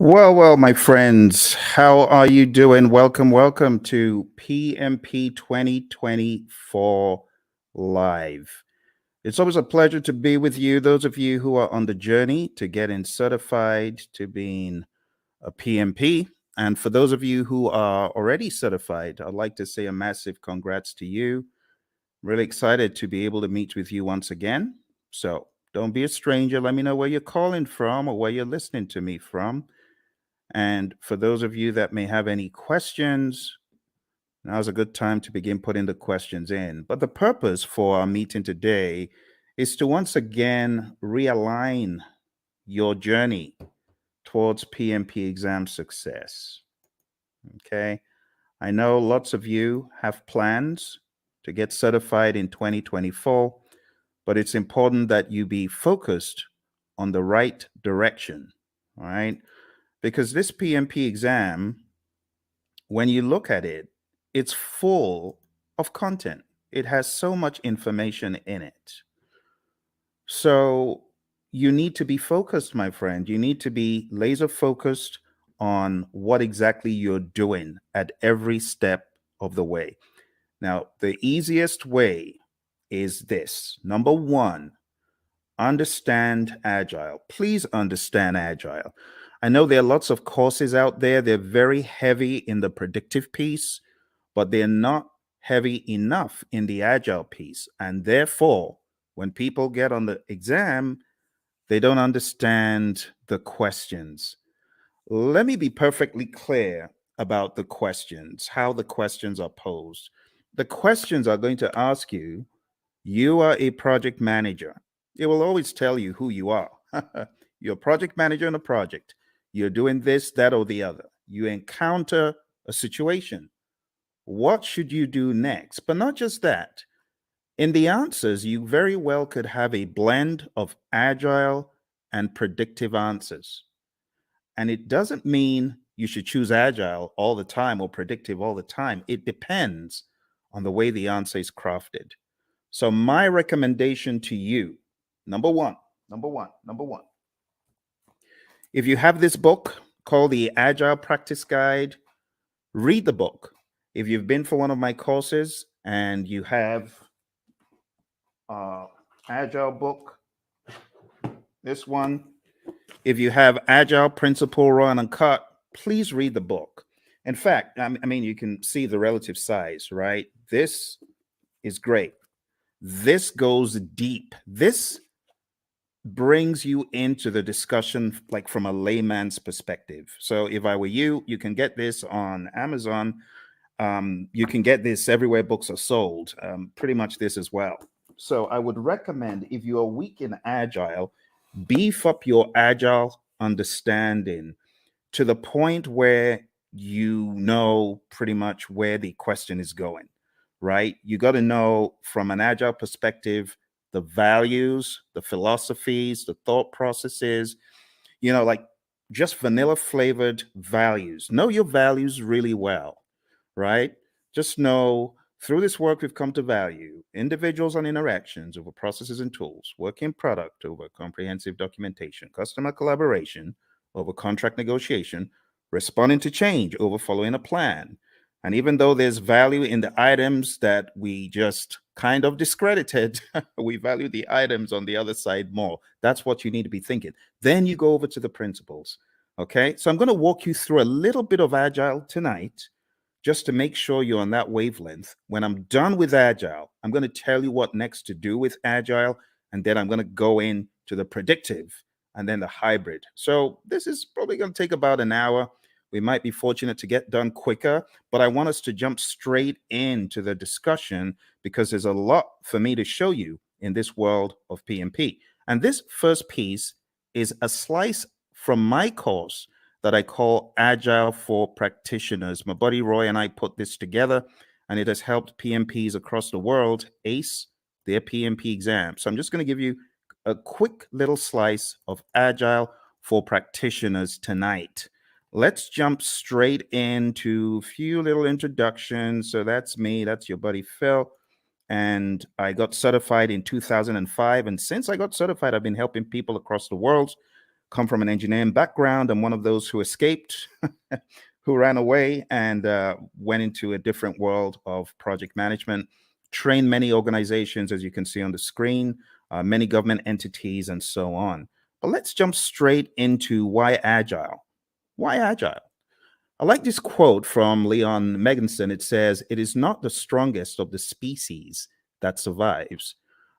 Well, my friends, how are you doing? Welcome to PMP 2024 Live. It's always a pleasure to be with you, those of you who are on the journey to getting certified to being a PMP. And for those of you who are already certified, I'd like to say a massive congrats to you. Really excited to be able to meet with you once again. So don't be a stranger. Let me know where you're calling from or where you're listening to me from. And for those of you that may have any questions, now's a good time to begin putting the questions in. But the purpose for our meeting today is to once again realign your journey towards PMP exam success. Okay. I know lots of you have plans to get certified in 2024, but it's important that you be focused on the right direction. All right. Because this PMP exam, when you look at it, it's full of content. It has so much information in it. So you need to be focused, my friend. You need to be laser focused on what exactly you're doing at every step of the way. Now, the easiest way is this. Number one, understand Agile. Please understand Agile. I know there are lots of courses out there. They're very heavy in the predictive piece, but they're not heavy enough in the Agile piece. And therefore, when people get on the exam, they don't understand the questions. Let me be perfectly clear about the questions, how the questions are posed. The questions are going to ask you, you are a project manager. It will always tell you who you are. You're a project manager in a project. You're doing this, that, or the other. You encounter a situation. What should you do next? But not just that. In the answers, you very well could have a blend of agile and predictive answers. And it doesn't mean you should choose agile all the time or predictive all the time. It depends on the way the answer is crafted. So my recommendation to you, number one, if you have this book called the Agile Practice Guide, read the book. If you've been for one of my courses and you have Agile book, this one, if you have Agile Principle Run and Cut, please read the book. In fact, I mean, you can see the relative size, right? This is great. This goes deep. This brings you into the discussion like from a layman's perspective. So if I were you, you can get this on Amazon. You can get this everywhere books are sold, pretty much this as well. So I would recommend, if you are weak in Agile, beef up your Agile understanding to the point where you know pretty much where the question is going, right? You got to know from an Agile perspective the values, the philosophies, the thought processes, like just vanilla flavored values. Know your values really well, right? Just know through this work we've come to value individuals and interactions over processes and tools, working product over comprehensive documentation, customer collaboration over contract negotiation, responding to change over following a plan. And even though there's value in the items that we just kind of discredited, we value the items on the other side more. That's what you need to be thinking. Then you go over to the principles. Okay. So I'm going to walk you through a little bit of Agile tonight just to make sure you're on that wavelength. When I'm done with Agile, I'm going to tell you what next to do with Agile. And then I'm going to go into the predictive and then the hybrid. So this is probably going to take about an hour. We might be fortunate to get done quicker, but I want us to jump straight into the discussion because there's a lot for me to show you in this world of PMP. And this first piece is a slice from my course that I call Agile for Practitioners. My buddy Roy and I put this together, and it has helped PMPs across the world ace their PMP exam. So I'm just going to give you a quick little slice of Agile for Practitioners tonight. Let's jump straight into a few little introductions. So that's me. That's your buddy Phil. And I got certified in 2005. And since I got certified, I've been helping people across the world come from an engineering background. I'm one of those who escaped, who ran away and went into a different world of project management, trained many organizations, as you can see on the screen, many government entities, and so on. But let's jump straight into why agile. Why agile? I like this quote from Leon Megginson. It says, "It is not the strongest of the species that survives,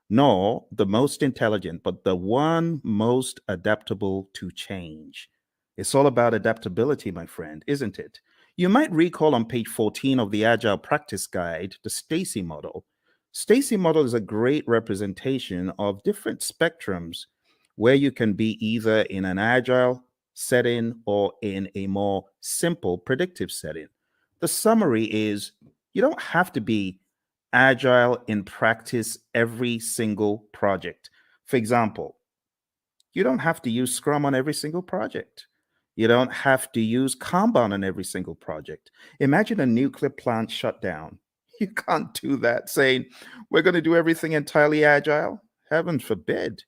nor the most intelligent, but the one most adaptable to change." It's all about adaptability, my friend, isn't it? You might recall on page 14 of the Agile Practice Guide, the Stacy model. Stacy model is a great representation of different spectrums where you can be either in an agile setting or in a more simple predictive setting. The summary is you don't have to be agile in practice every single project. For example, you don't have to use Scrum on every single project. You don't have to use Kanban on every single project. Imagine a nuclear plant shutdown. You can't do that saying, we're going to do everything entirely agile. Heaven forbid.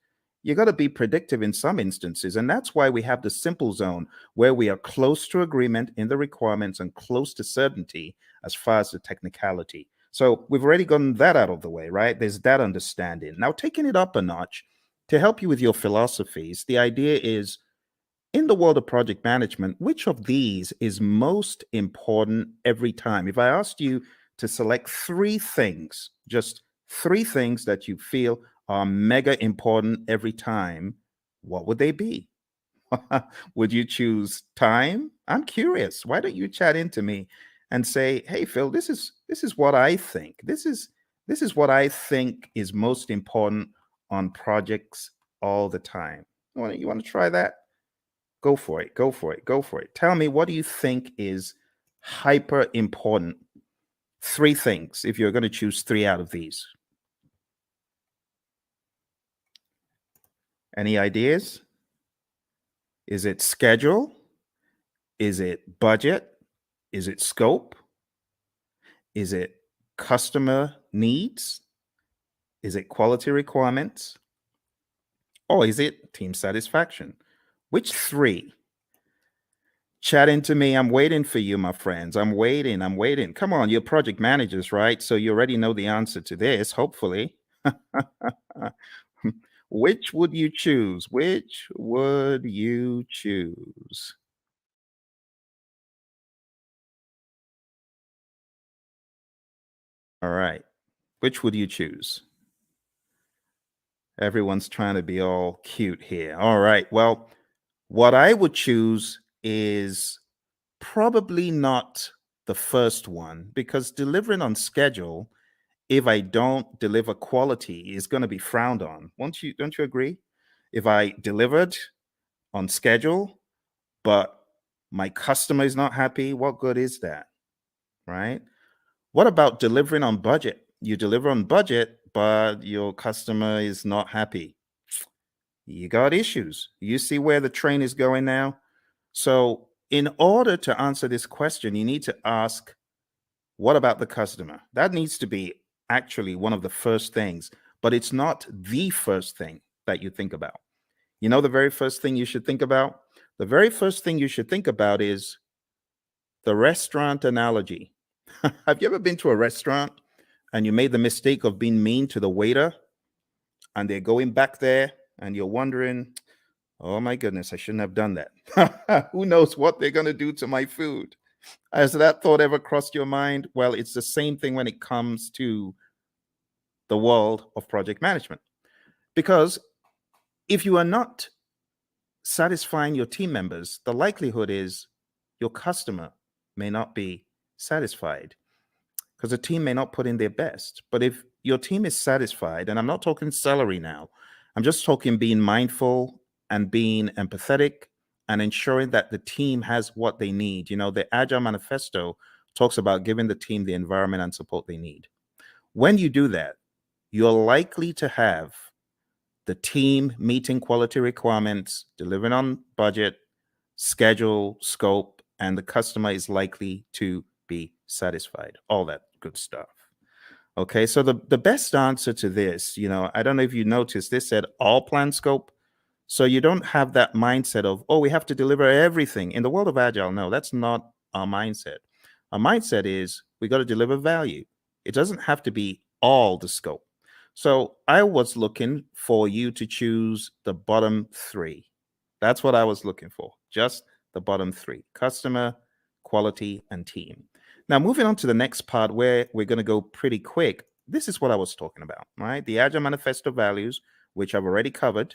You got to be predictive in some instances. And that's why we have the simple zone where we are close to agreement in the requirements and close to certainty as far as the technicality. So we've already gotten that out of the way, right? There's that understanding. Now, taking it up a notch, to help you with your philosophies, the idea is in the world of project management, which of these is most important every time? If I asked you to select three things, just three things that you feel are mega important every time, what would they be? Would you choose time? I'm curious. Why don't you chat into me and say, "Hey Phil, this is what I think. This is what I think is most important on projects all the time." You want to try that? Go for it. Go for it. Go for it. Tell me, what do you think is hyper important? Three things if you're going to choose three out of these. Any ideas? Is it schedule? Is it budget? Is it scope? Is it customer needs? Is it quality requirements? Or is it team satisfaction? Which three? Chat into me. I'm waiting for you, my friends. I'm waiting. I'm waiting. Come on, you're project managers, right? So you already know the answer to this, hopefully. Which would you choose? Which would you choose? All right. Which would you choose? Everyone's trying to be all cute here. All right. Well, what I would choose is probably not the first one because delivering on schedule, if I don't deliver quality, is going to be frowned on. Don't you agree? If I delivered on schedule, but my customer is not happy, what good is that? Right? What about delivering on budget? You deliver on budget, but your customer is not happy. You got issues. You see where the train is going now? So, in order to answer this question, you need to ask, what about the customer? That needs to be actually one of the first things, but it's not the first thing that you think about. You know, the very first thing you should think about? The very first thing you should think about is the restaurant analogy. Have you ever been to a restaurant and you made the mistake of being mean to the waiter and they're going back there and you're wondering, oh my goodness, I shouldn't have done that. Who knows what they're going to do to my food? Has that thought ever crossed your mind? Well, it's the same thing when it comes to the world of project management. Because if you are not satisfying your team members, the likelihood is your customer may not be satisfied because the team may not put in their best. But if your team is satisfied, and I'm not talking salary now, I'm just talking being mindful and being empathetic and ensuring that the team has what they need. You know, the Agile Manifesto talks about giving the team the environment and support they need. When you do that, you're likely to have the team meeting quality requirements, delivering on budget, schedule, scope, and the customer is likely to be satisfied. All that good stuff. Okay, so the best answer to this, I don't know if you noticed, this said all plan scope. So you don't have that mindset of, oh, we have to deliver everything. In the world of Agile, no, that's not our mindset. Our mindset is we got to deliver value. It doesn't have to be all the scope. So I was looking for you to choose the bottom three. That's what I was looking for. Just the bottom three: customer, quality, and team. Now, moving on to the next part where we're going to go pretty quick. This is what I was talking about, right? The Agile Manifesto values, which I've already covered,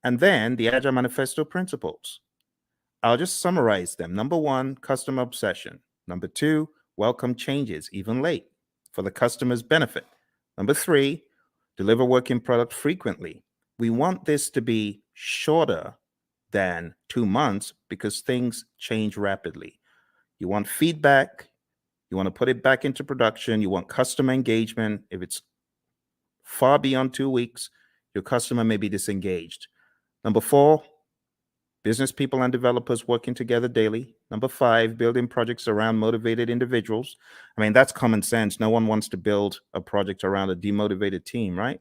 and then the Agile Manifesto principles. I'll just summarize them. Number one, customer obsession. Number two, welcome changes, even late, for the customer's benefit. Number three, deliver working product frequently. We want this to be shorter than 2 months because things change rapidly. You want feedback, you want to put it back into production, you want customer engagement. If it's far beyond 2 weeks, your customer may be disengaged. Number four, business people and developers working together daily. Number five, building projects around motivated individuals. I mean, that's common sense. No one wants to build a project around a demotivated team, right?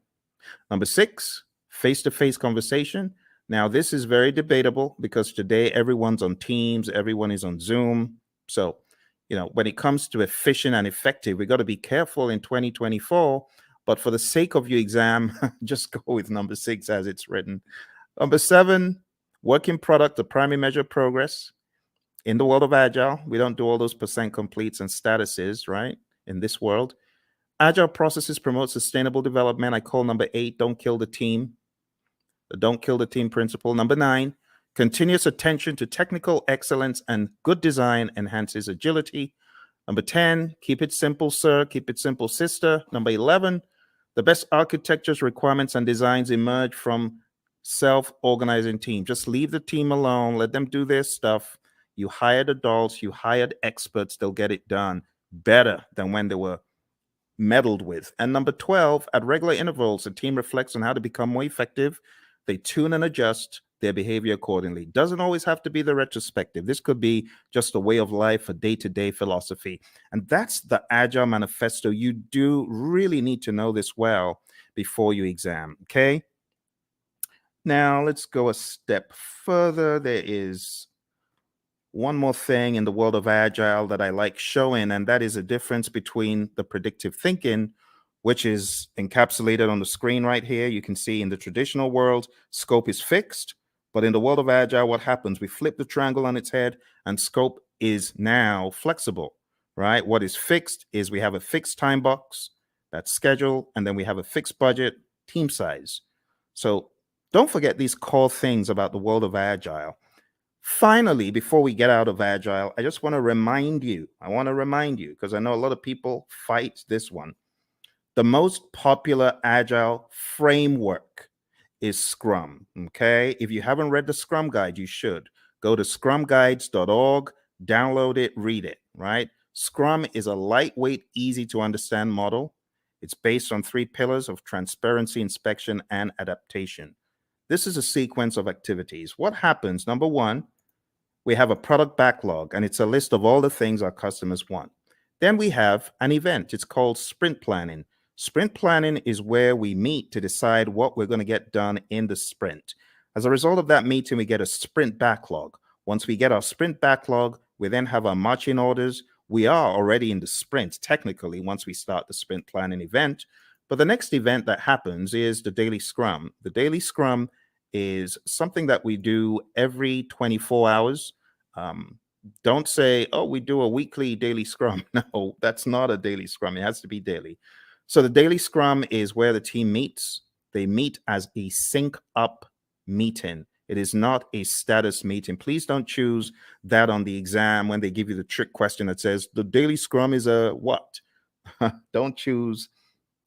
Number six, face-to-face conversation. Now, this is very debatable because today everyone's on Teams, everyone is on Zoom. So, when it comes to efficient and effective, we got to be careful in 2024. But for the sake of your exam, just go with number six as it's written. Number seven, working product, the primary measure of progress. In the world of Agile, we don't do all those percent completes and statuses, right? In this world, Agile processes promote sustainable development. I call number eight, don't kill the team. The don't kill the team principle. Number nine, continuous attention to technical excellence and good design enhances agility. Number 10, keep it simple, sir. Keep it simple, sister. Number 11, the best architectures, requirements, and designs emerge from self-organizing team. Just leave the team alone. Let them do their stuff. You hired adults. You hired experts. They'll get it done better than when they were meddled with. And number 12, at regular intervals, the team reflects on how to become more effective. They tune and adjust their behavior accordingly. Doesn't always have to be the retrospective. This could be just a way of life, a day-to-day philosophy. And that's the Agile Manifesto. You do really need to know this well before you exam, okay? Now, let's go a step further. There is one more thing in the world of Agile that I like showing, and that is a difference between the predictive thinking, which is encapsulated on the screen right here. You can see in the traditional world, scope is fixed. But in the world of Agile, what happens? We flip the triangle on its head, and scope is now flexible, right? What is fixed is we have a fixed time box, that's schedule, and then we have a fixed budget, team size. So don't forget these core things about the world of Agile. Finally, before we get out of Agile, I just want to remind you, because I know a lot of people fight this one. The most popular Agile framework is Scrum, okay? If you haven't read the Scrum Guide, you should. Go to scrumguides.org, download it, read it, right? Scrum is a lightweight, easy to understand model. It's based on 3 pillars of transparency, inspection, and adaptation. This is a sequence of activities. What happens? Number one, we have a product backlog, and it's a list of all the things our customers want. Then we have an event. It's called sprint planning. Sprint planning is where we meet to decide what we're going to get done in the sprint. As a result of that meeting, we get a sprint backlog. Once we get our sprint backlog, we then have our marching orders. We are already in the sprint, technically, once we start the sprint planning event. But the next event that happens is the daily scrum. The daily scrum is something that we do every 24 hours. Don't say, oh, we do a weekly daily scrum. No, that's not a daily scrum. It has to be daily. So the daily scrum is where the team meets. They meet as a sync up meeting. It is not a status meeting. Please don't choose that on the exam when they give you the trick question that says the daily scrum is a what? Don't choose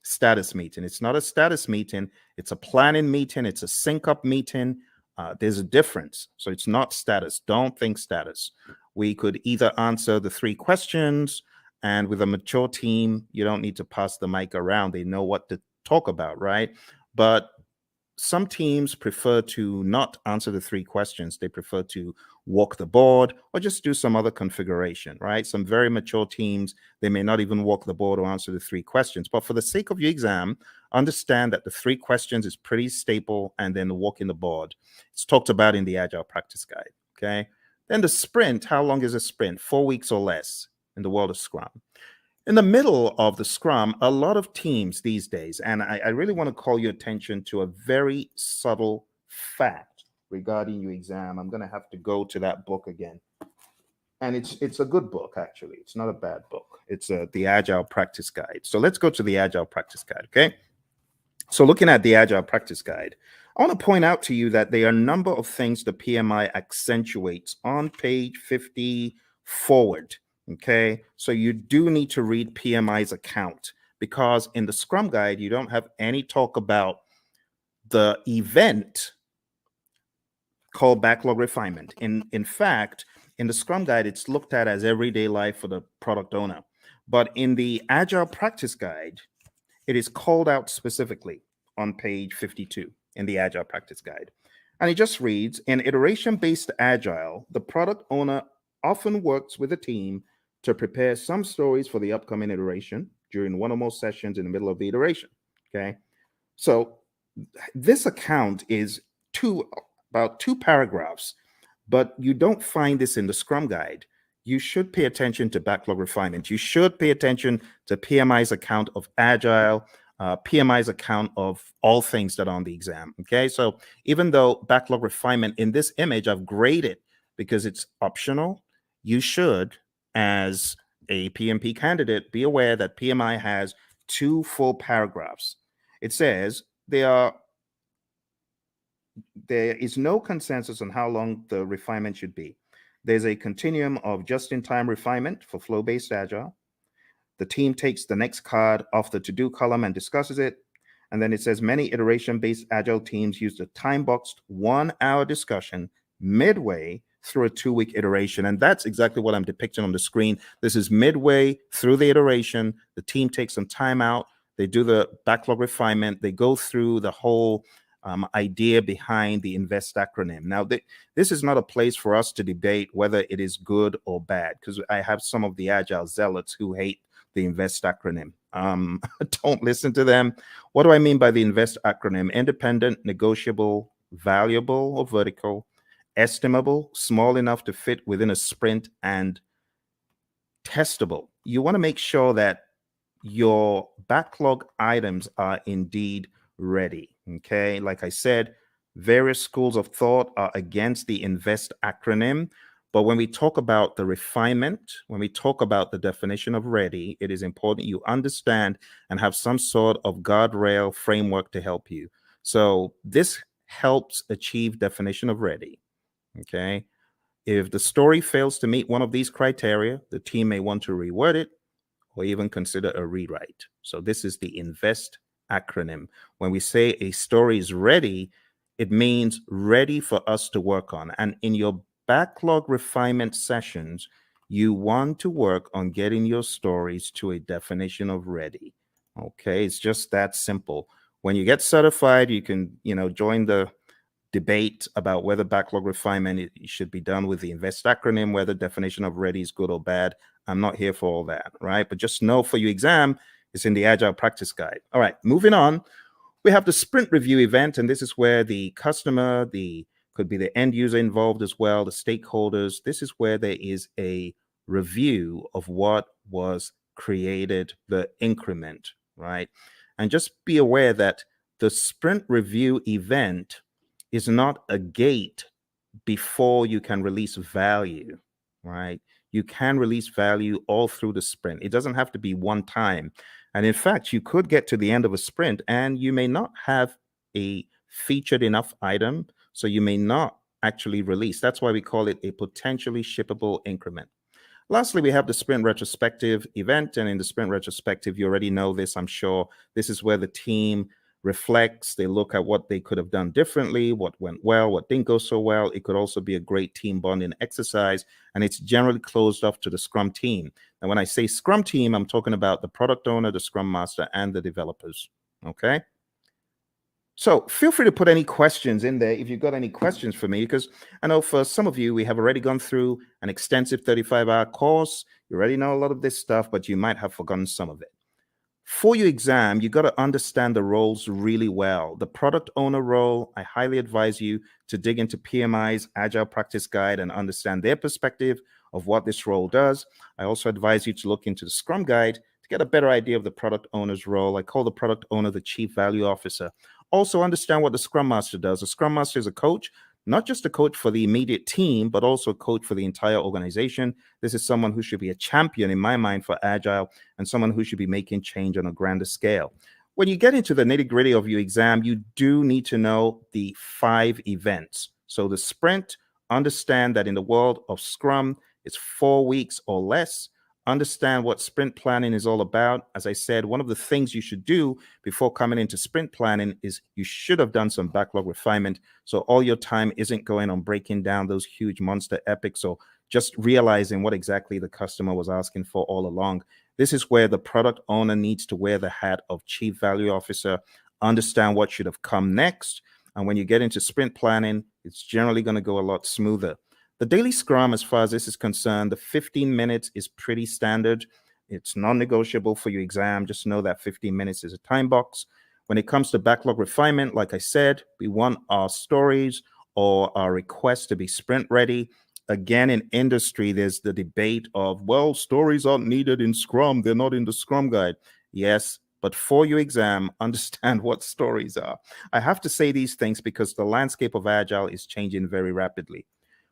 status meeting. It's not a status meeting. It's a planning meeting. It's a sync up meeting. There's a difference. So it's not status. Don't think status. We could either answer the 3 questions, and with a mature team, you don't need to pass the mic around. They know what to talk about, right? But some teams prefer to not answer the three questions. They prefer to walk the board or just do some other configuration, right? Some very mature teams, they may not even walk the board or answer the three questions. But for the sake of your exam, understand that the three questions is pretty staple, and then the walking the board. It's talked about in the Agile Practice Guide, okay? Then the sprint, how long is a sprint? 4 weeks or less in the world of Scrum. In the middle of the Scrum, a lot of teams these days, and I really want to call your attention to a very subtle fact regarding your exam. I'm going to have to go to that book again. And it's a good book, actually. It's not a bad book. It's the Agile Practice Guide. So let's go to the Agile Practice Guide, okay? So looking at the Agile Practice Guide, I want to point out to you that there are a number of things the PMI accentuates on page 50 forward. Okay, so you do need to read PMI's account, because in the Scrum Guide, you don't have any talk about the event called backlog refinement. In fact, in the Scrum Guide, it's looked at as everyday life for the product owner. But in the Agile Practice Guide, it is called out specifically on page 52 in the Agile Practice Guide. And it just reads, in iteration-based Agile, the product owner often works with a team to prepare some stories for the upcoming iteration during one or more sessions in the middle of the iteration, okay? So this account is about two paragraphs, but you don't find this in the Scrum Guide. You should pay attention to backlog refinement. You should pay attention to PMI's account of Agile, PMI's account of all things that are on the exam, okay? So even though backlog refinement in this image, I've graded because it's optional, you should, as a PMP candidate, be aware that PMI has 2 full paragraphs. It says there is no consensus on how long the refinement should be. There's a continuum of just-in-time refinement for flow-based Agile. The team takes the next card off the to-do column and discusses it. And then it says many iteration-based Agile teams use the time-boxed 1-hour discussion midway through a 2-week iteration. And that's exactly what I'm depicting on the screen. This is midway through the iteration. The team takes some time out. They do the backlog refinement. They go through the whole idea behind the INVEST acronym. Now, this is not a place for us to debate whether it is good or bad, because I have some of the Agile zealots who hate the INVEST acronym. Don't listen to them. What do I mean by the INVEST acronym? Independent, negotiable, valuable or vertical, estimable, small enough to fit within a sprint, and testable. You want to make sure that your backlog items are indeed ready. Okay, like I said, various schools of thought are against the INVEST acronym. But when we talk about the refinement, when we talk about the definition of ready, it is important you understand and have some sort of guardrail framework to help you. So this helps achieve definition of ready. Okay. If the story fails to meet one of these criteria, the team may want to reword it or even consider a rewrite. So this is the INVEST acronym. When we say a story is ready, it means ready for us to work on. And in your backlog refinement sessions, you want to work on getting your stories to a definition of ready. Okay, it's just that simple. When you get certified, you can, join the debate about whether backlog refinement should be done with the INVEST acronym, whether definition of ready is good or bad. I'm not here for all that, right? But just know for your exam, it's in the Agile Practice Guide. All right, moving on. We have the sprint review event, and this is where the customer, could be the end user involved as well, the stakeholders. This is where there is a review of what was created, the increment, right? And just be aware that the sprint review event is not a gate before you can release value, right? You can release value all through the sprint. It doesn't have to be one time. And in fact, you could get to the end of a sprint and you may not have a featured enough item, so you may not actually release. That's why we call it a potentially shippable increment. Lastly, we have the sprint retrospective event. And in the sprint retrospective, you already know this, I'm sure. This is where the team reflects, they look at what they could have done differently, what went well, what didn't go so well. It could also be a great team bonding exercise, and it's generally closed off to the Scrum team. And when I say Scrum team, I'm talking about the product owner, the Scrum master, and the developers. Okay. So feel free to put any questions in there if you've got any questions for me, because I know for some of you, we have already gone through an extensive 35-hour course. You already know a lot of this stuff, but you might have forgotten some of it. For your exam, you got to understand the roles really well. The product owner role, I highly advise you to dig into PMI's Agile Practice Guide and understand their perspective of what this role does. I also advise you to look into the Scrum Guide to get a better idea of the product owner's role. I call the product owner the Chief Value Officer. Also understand what the Scrum Master does. The Scrum Master is a coach, not just a coach for the immediate team, but also a coach for the entire organization. This is someone who should be a champion in my mind for Agile and someone who should be making change on a grander scale. When you get into the nitty-gritty of your exam, you do need to know the 5 events. So the sprint, understand that in the world of Scrum, it's 4 weeks or less. Understand what sprint planning is all about. As I said, one of the things you should do before coming into sprint planning is you should have done some backlog refinement. So all your time isn't going on breaking down those huge monster epics or just realizing what exactly the customer was asking for all along. This is where the product owner needs to wear the hat of Chief Value Officer, understand what should have come next. And when you get into sprint planning, it's generally going to go a lot smoother. The daily scrum, as far as this is concerned, the 15 minutes is pretty standard. It's non-negotiable for your exam. Just know that 15 minutes is a time box. When it comes to backlog refinement, like I said, we want our stories or our requests to be sprint ready. Again, in industry, there's the debate of, well, stories aren't needed in Scrum. They're not in the Scrum Guide. Yes, but for your exam, understand what stories are. I have to say these things because the landscape of Agile is changing very rapidly.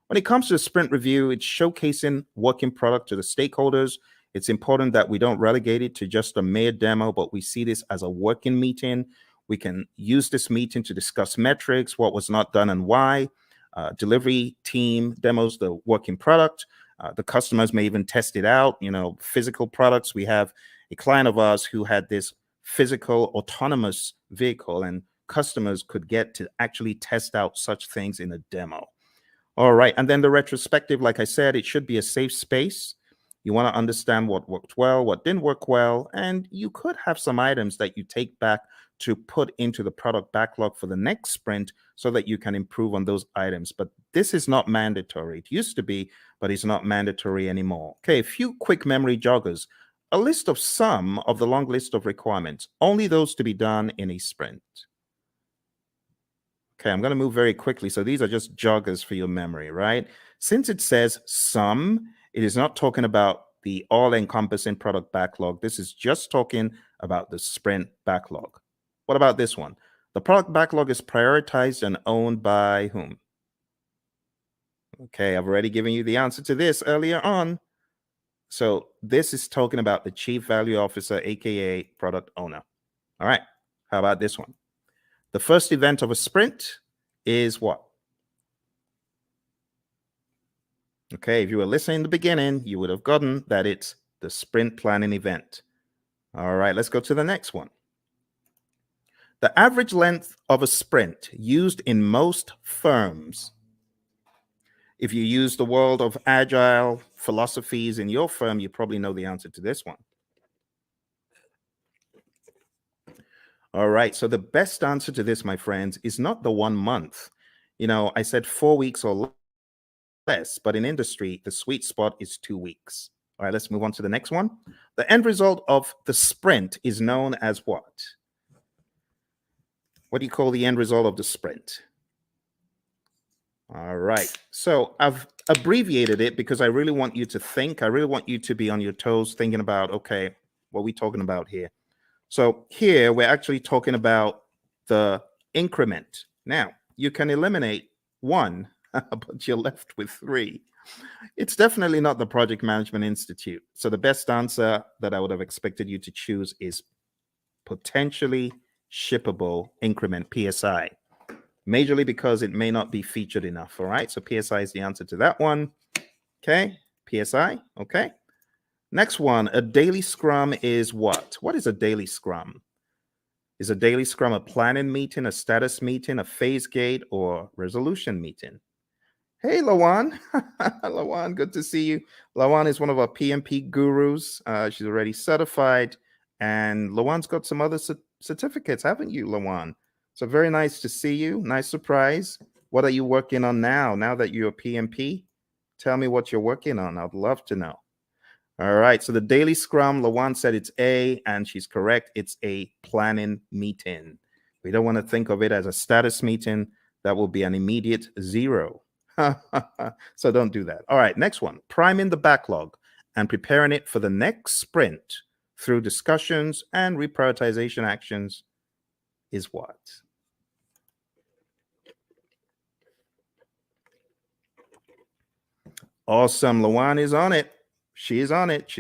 When it comes to the sprint review, it's showcasing working product to the stakeholders. It's important that we don't relegate it to just a mere demo, but we see this as a working meeting. We can use this meeting to discuss metrics, what was not done and why. Delivery team demos the working product. The customers may even test it out. Physical products. We have a client of ours who had this physical autonomous vehicle, and customers could get to actually test out such things in a demo. All right. And then the retrospective, like I said, it should be a safe space. You want to understand what worked well, what didn't work well, and you could have some items that you take back to put into the product backlog for the next sprint so that you can improve on those items. But this is not mandatory. It used to be, but it's not mandatory anymore. Okay, a few quick memory joggers. A list of some of the long list of requirements, only those to be done in a sprint. Okay, I'm going to move very quickly. So these are just joggers for your memory, right? Since it says some, it is not talking about the all-encompassing product backlog. This is just talking about the sprint backlog. What about this one? The product backlog is prioritized and owned by whom? Okay, I've already given you the answer to this earlier on. So this is talking about the Chief Value Officer, aka product owner. All right, how about this one? The first event of a sprint is what? Okay, if you were listening in the beginning, you would have gotten that it's the sprint planning event. All right, let's go to the next one. The average length of a sprint used in most firms. If you use the world of Agile philosophies in your firm, you probably know the answer to this one. All right, so the best answer to this, my friends, is not the 1 month. I said 4 weeks or less, but in industry, the sweet spot is 2 weeks. All right, let's move on to the next one. The end result of the sprint is known as what? What do you call the end result of the sprint? All right, so I've abbreviated it because I really want you to think. I really want you to be on your toes thinking about, okay, what are we talking about here? So here we're actually talking about the increment. Now, you can eliminate 1, but you're left with 3. It's definitely not the Project Management Institute. So the best answer that I would have expected you to choose is potentially shippable increment, PSI. Majorly because it may not be featured enough. All right, so PSI is the answer to that one. Okay, PSI. Okay. Next one, a daily scrum is what? What is a daily scrum? Is a daily scrum a planning meeting, a status meeting, a phase gate, or resolution meeting? Hey, Lawan. Lawan, good to see you. Lawan is one of our PMP gurus. She's already certified. And Lawan's got some other certificates, haven't you, Lawan? So very nice to see you. Nice surprise. What are you working on now that you're a PMP? Tell me what you're working on. I'd love to know. All right. So the daily scrum, Lawan said it's A, and she's correct. It's a planning meeting. We don't want to think of it as a status meeting. That will be an immediate zero. So don't do that. All right. Next one, priming the backlog and preparing it for the next sprint through discussions and reprioritization actions is what? Awesome. Lawan is on it. She is on it.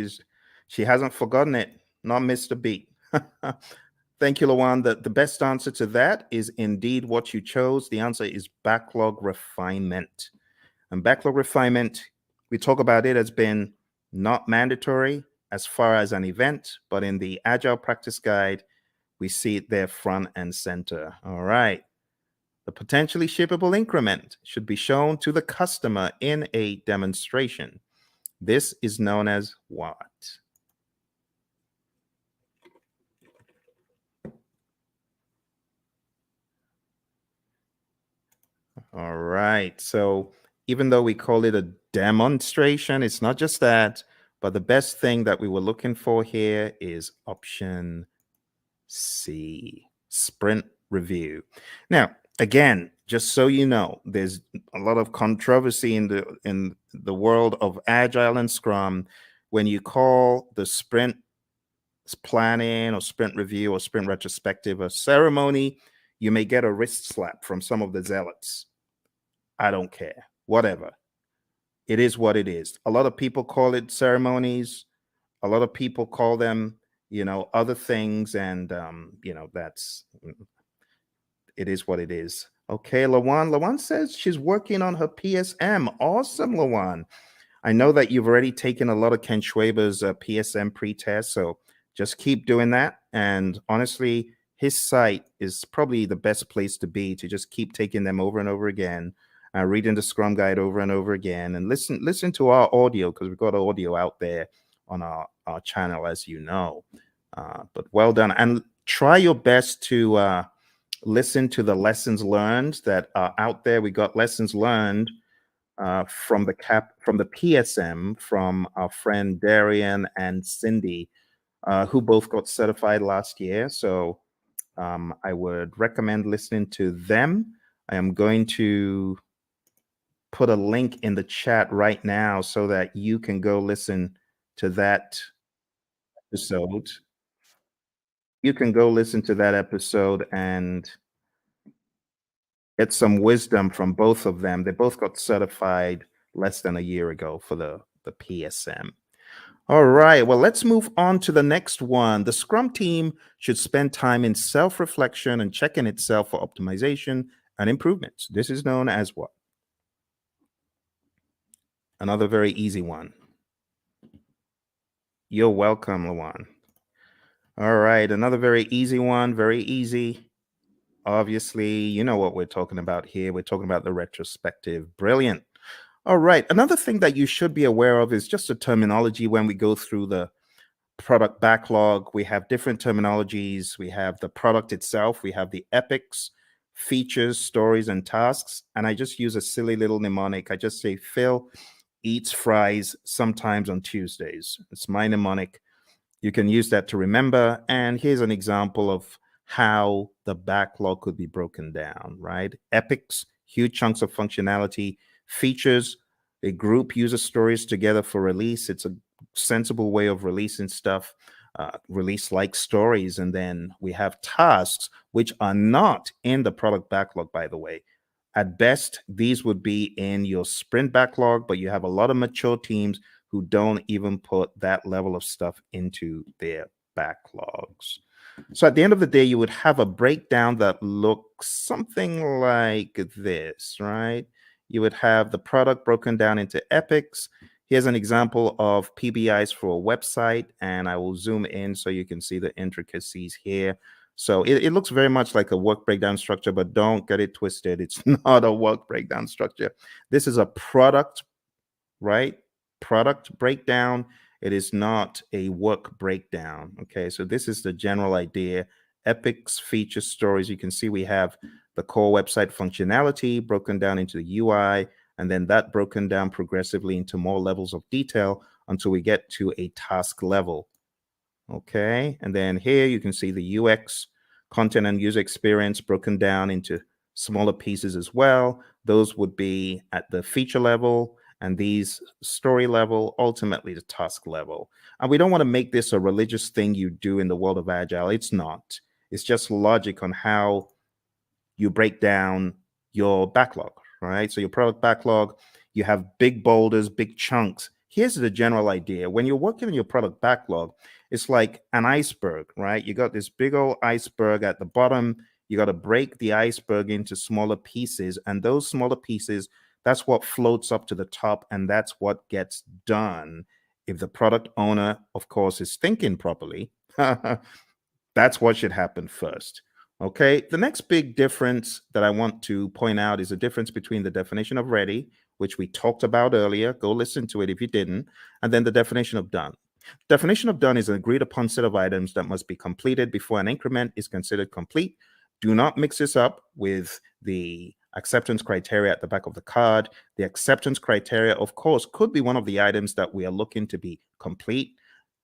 She hasn't forgotten it. Not missed a beat. Thank you, Lawan. The best answer to that is indeed what you chose. The answer is backlog refinement. And backlog refinement, we talk about it as being not mandatory as far as an event, but in the Agile Practice Guide, we see it there front and center. All right. The potentially shippable increment should be shown to the customer in a demonstration. This is known as what? All right. So even though we call it a demonstration, it's not just that, but the best thing that we were looking for here is option C, sprint review. Now, again, just so you know, there's a lot of controversy in the world of Agile and Scrum when you call the sprint planning or sprint review or sprint retrospective a ceremony. You may get a wrist slap from some of the zealots. I don't care. Whatever. It is what it is. A lot of people call it ceremonies. A lot of people call them, other things, and that's it is what it is. Okay, Lawan. Lawan says she's working on her PSM. Awesome, Lawan. I know that you've already taken a lot of Ken Schwaber's PSM pre-test, so just keep doing that. And honestly, his site is probably the best place to be to just keep taking them over and over again, reading the Scrum Guide over and over again, and listen to our audio because we've got audio out there on our channel, as you know. But well done, and try your best to listen to the lessons learned that are out there. We got lessons learned from the PSM from our friend Darian and Cindy, who both got certified last year. So I would recommend listening to them. I am going to put a link in the chat right now so that you can go listen to that episode. You can go listen to that episode and get some wisdom from both of them. They both got certified less than a year ago for the PSM. All right, well, let's move on to the next one. The Scrum team should spend time in self-reflection and checking itself for optimization and improvements. This is known as what? Another very easy one. You're welcome, Lawan. All right, another very easy one, very easy. Obviously, you know what we're talking about here. We're talking about the retrospective. Brilliant. All right, another thing that you should be aware of is just the terminology when we go through the product backlog. We have different terminologies. We have the product itself. We have the epics, features, stories, and tasks. And I just use a silly little mnemonic. I just say Phil eats fries sometimes on Tuesdays. It's my mnemonic. You can use that to remember. And here's an example of how the backlog could be broken down, right? Epics, huge chunks of functionality. Features, a group user stories together for release. It's a sensible way of releasing stuff, release like stories. And then we have tasks, which are not in the product backlog, by the way. At best, these would be in your sprint backlog, but you have a lot of mature teams who don't even put that level of stuff into their backlogs. So at the end of the day, you would have a breakdown that looks something like this, right? You would have the product broken down into epics. Here's an example of PBIs for a website, and I will zoom in so you can see the intricacies here. So it looks very much like a work breakdown structure, but don't get it twisted. It's not a work breakdown structure. This is a product, right? Product breakdown. It is not a work breakdown. Okay, so this is the general idea. epics, feature stories. You can see we have the core website functionality broken down into the UI, and then that broken down progressively into more levels of detail until we get to a task level. Okay, and then here you can see the UX, content and user experience broken down into smaller pieces as well. Those would be at the feature level, and these story level, ultimately the task level. And we don't want to make this a religious thing you do in the world of Agile. It's not. It's just logic on how you break down your backlog, right? So your product backlog, you have big boulders, big chunks. Here's the general idea. When you're working on your product backlog, it's like an iceberg, right? You got this big old iceberg at the bottom. You got to break the iceberg into smaller pieces. And those smaller pieces, that's what floats up to the top. And that's what gets done. If the product owner, of course, is thinking properly, that's what should happen first. Okay. The next big difference that I want to point out is the difference between the definition of ready, which we talked about earlier. Go listen to it if you didn't. And then the definition of done. Definition of done is an agreed upon set of items that must be completed before an increment is considered complete. Do not mix this up with the acceptance criteria at the back of the card. The acceptance criteria, of course, could be one of the items that we are looking to be complete,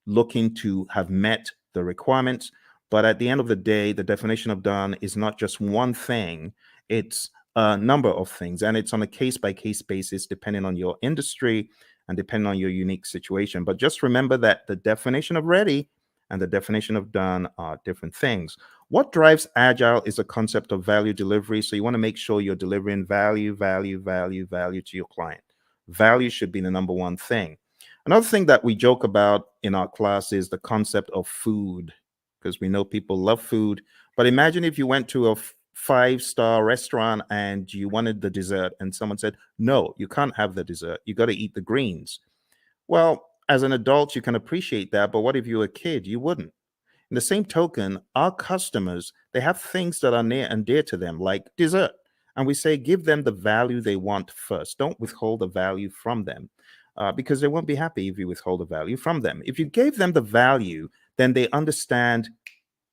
looking to have met the requirements. But at the end of the day, the definition of done is not just one thing, it's a number of things. And it's on a case by case basis, depending on your industry and depending on your unique situation. But just remember that the definition of ready and the definition of done are different things. What drives Agile is a concept of value delivery. So you want to make sure you're delivering value to your client. Value should be the number one thing. Another thing that we joke about in our class is the concept of food, because we know people love food. But imagine if you went to a five-star restaurant and you wanted the dessert and someone said, no, you can't have the dessert. You got to eat the greens. Well, as an adult, you can appreciate that. But what if you were a kid? You wouldn't. In the same token, our customers, they have things that are near and dear to them, like dessert. And we say, give them the value they want first. Don't withhold the value from them because they won't be happy if you withhold the value from them. If you gave them the value, then they understand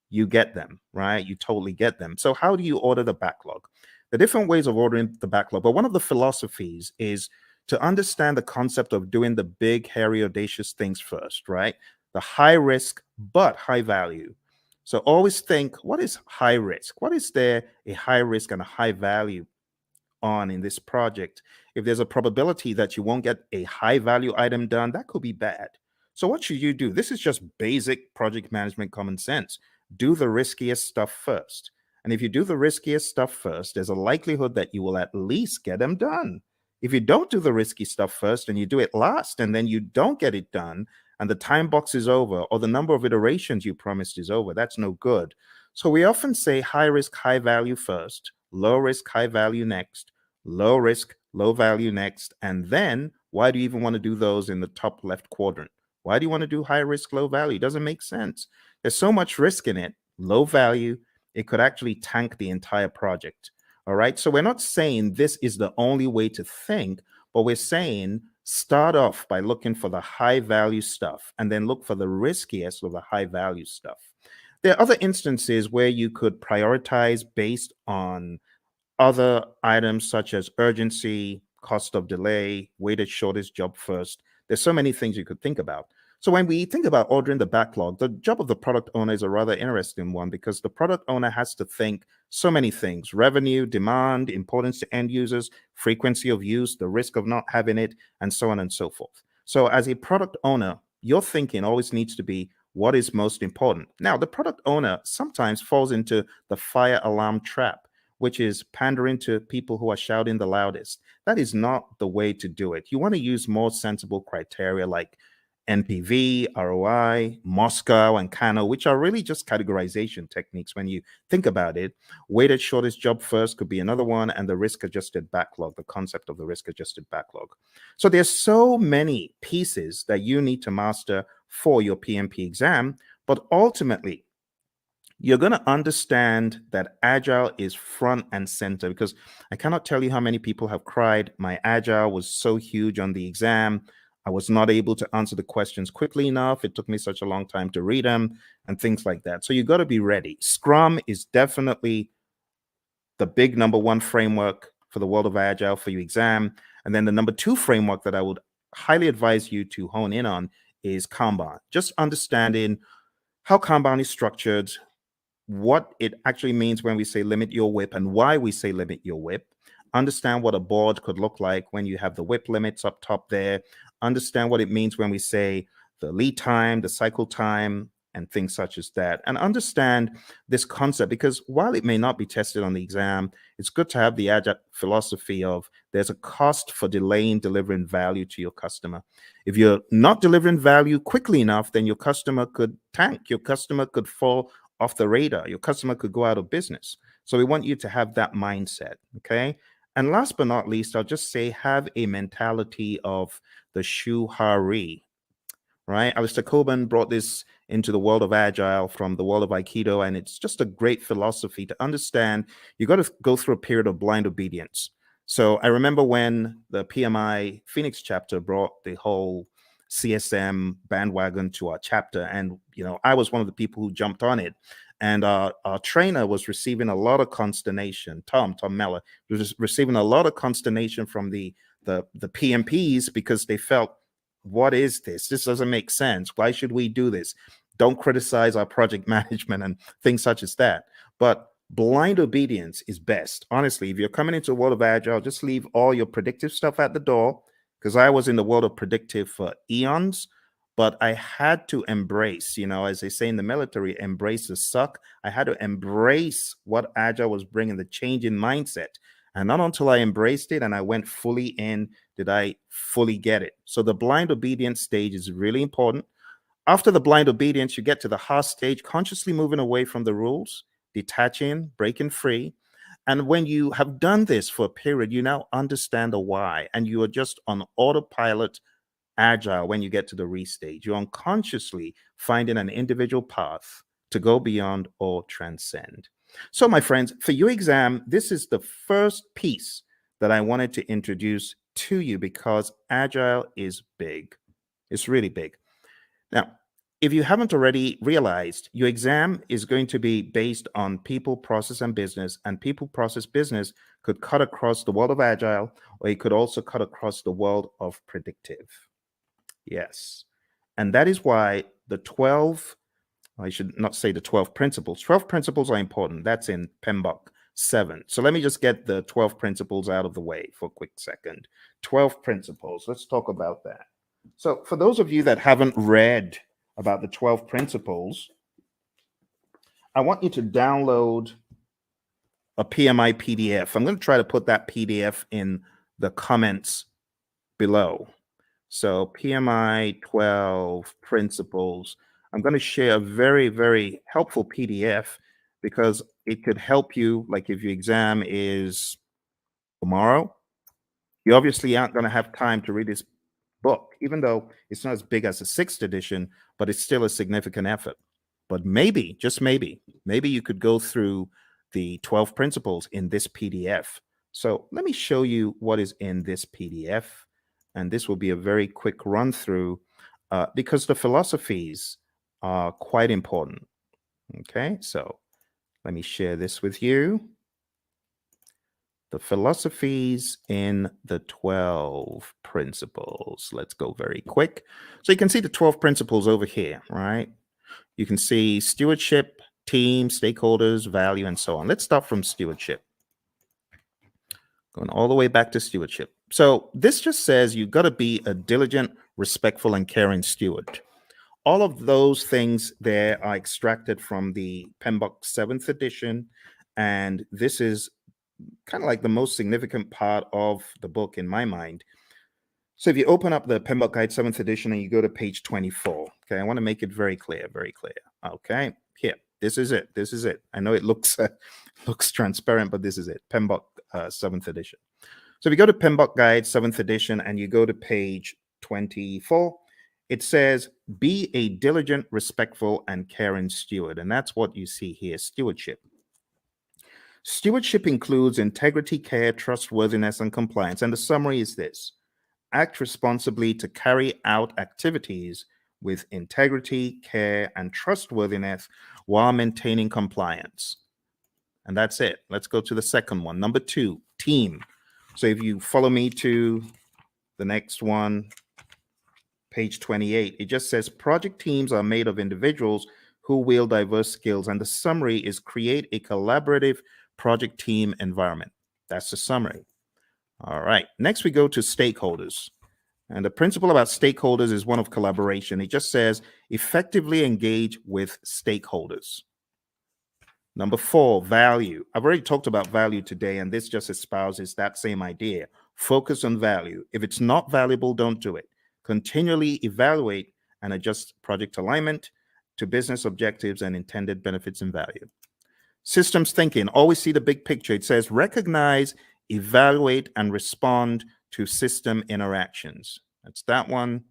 you get them, right? You totally get them. So how do you order the backlog? The different ways of ordering the backlog, but one of the philosophies is to understand the concept of doing the big, hairy, audacious things first, right? The high risk, but high value. So always think, what is high risk? What is there a high risk and a high value on in this project? If there's a probability that you won't get a high value item done, that could be bad. So what should you do? This is just basic project management common sense. Do the riskiest stuff first. And if you do the riskiest stuff first, there's a likelihood that you will at least get them done. If you don't do the risky stuff first and you do it last and then you don't get it done and the time box is over or the number of iterations you promised is over, that's no good. So we often say high risk, high value first, low risk, high value next, low risk, low value next. And then why do you even want to do those in the top left quadrant? Why do you want to do high risk, low value? It doesn't make sense. There's so much risk in it. Low value, it could actually tank the entire project. All right. So we're not saying this is the only way to think, but we're saying start off by looking for the high value stuff and then look for the riskiest of the high value stuff. There are other instances where you could prioritize based on other items such as urgency, cost of delay, weighted shortest job first. There's so many things you could think about. So when we think about ordering the backlog, the job of the product owner is a rather interesting one because the product owner has to think so many things: revenue, demand, importance to end users, frequency of use, the risk of not having it, and so on and so forth. So as a product owner, your thinking always needs to be what is most important. Now, the product owner sometimes falls into the fire alarm trap, which is pandering to people who are shouting the loudest. That is not the way to do it. You want to use more sensible criteria like NPV, ROI, Moscow, and Kano, which are really just categorization techniques when you think about it. Weighted shortest job first could be another one, and the risk-adjusted backlog, the concept of the risk-adjusted backlog. So there's so many pieces that you need to master for your PMP exam, but ultimately, you're going to understand that Agile is front and center, because I cannot tell you how many people have cried, my Agile was so huge on the exam. I was not able to answer the questions quickly enough. It took me such a long time to read them and things like that. So you got to be ready. Scrum is definitely the big number one framework for the world of Agile for your exam. And then the number two framework that I would highly advise you to hone in on is Kanban. Just understanding how Kanban is structured, what it actually means when we say limit your whip and why we say limit your whip. Understand what a board could look like when you have the whip limits up top there. Understand what it means when we say the lead time, the cycle time, and things such as that. And understand this concept, because while it may not be tested on the exam, it's good to have the agile philosophy of there's a cost for delaying delivering value to your customer. If you're not delivering value quickly enough, then your customer could tank, your customer could fall off the radar, your customer could go out of business. So we want you to have that mindset, okay? And last but not least, I'll just say have a mentality of the shuhari, right? Alistair Coburn brought this into the world of Agile from the world of Aikido, and it's just a great philosophy to understand. You got to go through a period of blind obedience. So I remember when the PMI Phoenix chapter brought the whole CSM bandwagon to our chapter, and I was one of the people who jumped on it. And our trainer was receiving a lot of consternation. Tom Meller was receiving a lot of consternation from the PMPs because they felt, what is this? This doesn't make sense. Why should we do this? Don't criticize our project management and things such as that. But blind obedience is best. Honestly, if you're coming into the world of Agile, just leave all your predictive stuff at the door, because I was in the world of predictive for eons, but I had to embrace, as they say in the military, embrace the suck. I had to embrace what Agile was bringing, the change in mindset. And not until I embraced it and I went fully in did I fully get it. So the blind obedience stage is really important. After the blind obedience, you get to the Ha stage, consciously moving away from the rules, detaching, breaking free. And when you have done this for a period, you now understand the why, and you are just on autopilot Agile when you get to the restage. You're unconsciously finding an individual path to go beyond or transcend. So, my friends, for your exam, this is the first piece that I wanted to introduce to you because Agile is big. It's really big. Now, if you haven't already realized, your exam is going to be based on people, process, and business. And people, process, business could cut across the world of Agile, or it could also cut across the world of predictive. Yes. And that is why the 12, I should not say the 12 principles. 12 principles are important. That's in PMBOK 7. So let me just get the 12 principles out of the way for a quick second. 12 principles. Let's talk about that. So for those of you that haven't read about the 12 principles, I want you to download a PMI PDF. I'm going to try to put that PDF in the comments below. So PMI 12 principles. I'm going to share a very, very helpful PDF because it could help you. Like if your exam is tomorrow, you obviously aren't going to have time to read this book, even though it's not as big as the 6th edition, but it's still a significant effort. But maybe, just maybe you could go through the 12 principles in this PDF. So let me show you what is in this PDF. And this will be a very quick run through because the philosophies are quite important. Okay, so let me share this with you. The philosophies in the 12 principles. Let's go very quick. So you can see the 12 principles over here, right? You can see stewardship, team, stakeholders, value, and so on. Let's start from stewardship. Going all the way back to stewardship. So this just says you've got to be a diligent, respectful, and caring steward. All of those things there are extracted from the PMBOK 7th edition, and this is kind of like the most significant part of the book in my mind. So if you open up the PMBOK Guide 7th edition and you go to page 24, okay, I want to make it very clear, very clear. Okay, here, this is it. This is it. I know it looks looks transparent, but this is it. PMBOK 7th edition. So if you go to PMBOK Guide 7th edition and you go to page 24, it says, be a diligent, respectful, and caring steward. And that's what you see here, stewardship. Stewardship includes integrity, care, trustworthiness, and compliance. And the summary is this: act responsibly to carry out activities with integrity, care, and trustworthiness while maintaining compliance. And that's it. Let's go to the second one. Number 2, team. So if you follow me to the next one, page 28, it just says project teams are made of individuals who wield diverse skills. And the summary is create a collaborative project team environment. That's the summary. All right. Next, we go to stakeholders. And the principle about stakeholders is one of collaboration. It just says effectively engage with stakeholders. Number 4, value. I've already talked about value today, and this just espouses that same idea. Focus on value. If it's not valuable, don't do it. Continually evaluate and adjust project alignment to business objectives and intended benefits and value. Systems thinking. Always see the big picture. It says recognize, evaluate, and respond to system interactions. That's that one.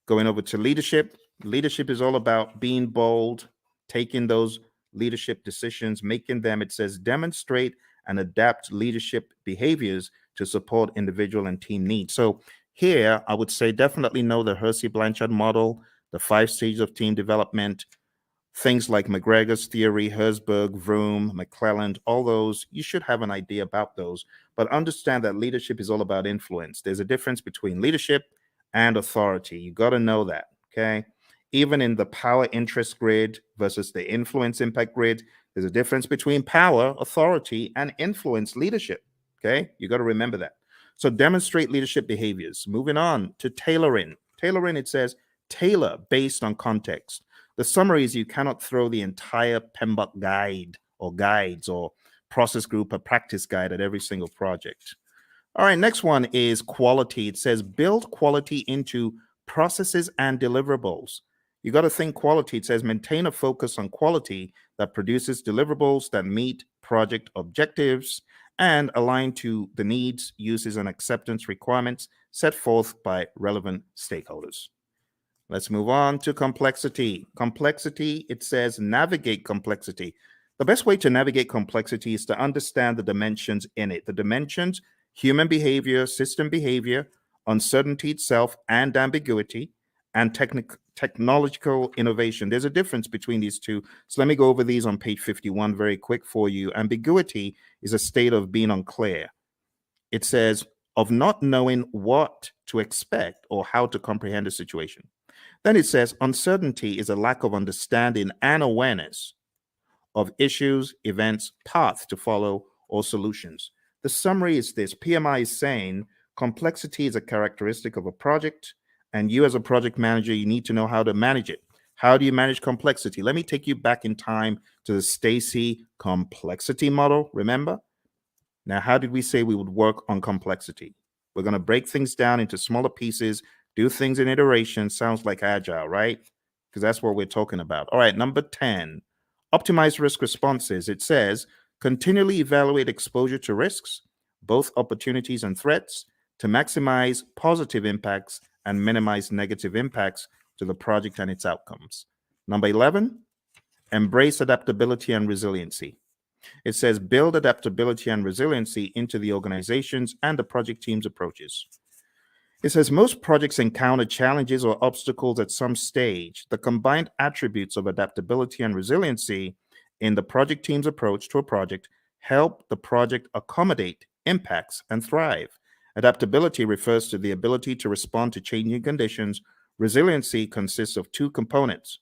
Going over to leadership. Leadership is all about being bold, taking those leadership decisions, making them, it says, demonstrate and adapt leadership behaviors to support individual and team needs. So here, I would say definitely know the Hersey-Blanchard model, the 5 stages of team development, things like McGregor's theory, Herzberg, Vroom, McClelland, all those, you should have an idea about those. But understand that leadership is all about influence. There's a difference between leadership and authority. You got to know that, okay? Even in the power interest grid versus the influence impact grid, there's a difference between power, authority, and influence leadership, okay? You got to remember that. So demonstrate leadership behaviors. Moving on to tailoring. Tailoring, it says, tailor based on context. The summary is you cannot throw the entire PMBOK guide or guides or process group or practice guide at every single project. All right, next one is quality. It says build quality into processes and deliverables. You got to think quality. It says maintain a focus on quality that produces deliverables that meet project objectives and align to the needs, uses, and acceptance requirements set forth by relevant stakeholders. Let's move on to complexity. Complexity, it says navigate complexity. The best way to navigate complexity is to understand the dimensions in it. The dimensions, human behavior, system behavior, uncertainty itself, and ambiguity, and technological innovation. There's a difference between these two. So let me go over these on page 51 very quick for you. Ambiguity is a state of being unclear. It says of not knowing what to expect or how to comprehend a situation. Then it says uncertainty is a lack of understanding and awareness of issues, events, paths to follow, or solutions. The summary is this. PMI is saying complexity is a characteristic of a project, and you as a project manager, you need to know how to manage it. How do you manage complexity? Let me take you back in time to the Stacy complexity model, remember? Now, how did we say we would work on complexity? We're going to break things down into smaller pieces, do things in iteration. Sounds like agile, right? Because that's what we're talking about. All right, number 10, optimize risk responses. It says continually evaluate exposure to risks, both opportunities and threats, to maximize positive impacts and minimize negative impacts to the project and its outcomes. Number 11, embrace adaptability and resiliency. It says build adaptability and resiliency into the organizations and the project team's approaches. It says most projects encounter challenges or obstacles at some stage. The combined attributes of adaptability and resiliency in the project team's approach to a project help the project accommodate impacts and thrive. Adaptability refers to the ability to respond to changing conditions. Resiliency consists of 2 components: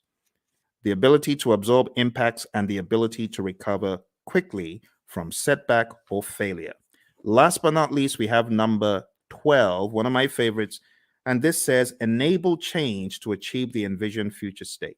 the ability to absorb impacts and the ability to recover quickly from setback or failure. Last but not least, we have number 12, one of my favorites, and this says enable change to achieve the envisioned future state.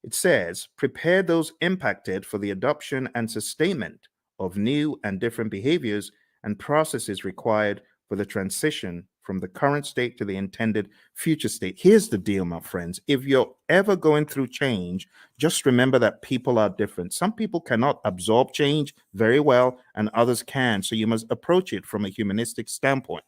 It says prepare those impacted for the adoption and sustainment of new and different behaviors and processes required for the transition from the current state to the intended future state. Here's the deal, my friends. If you're ever going through change, just remember that people are different. Some people cannot absorb change very well, and others can. So you must approach it from a humanistic standpoint.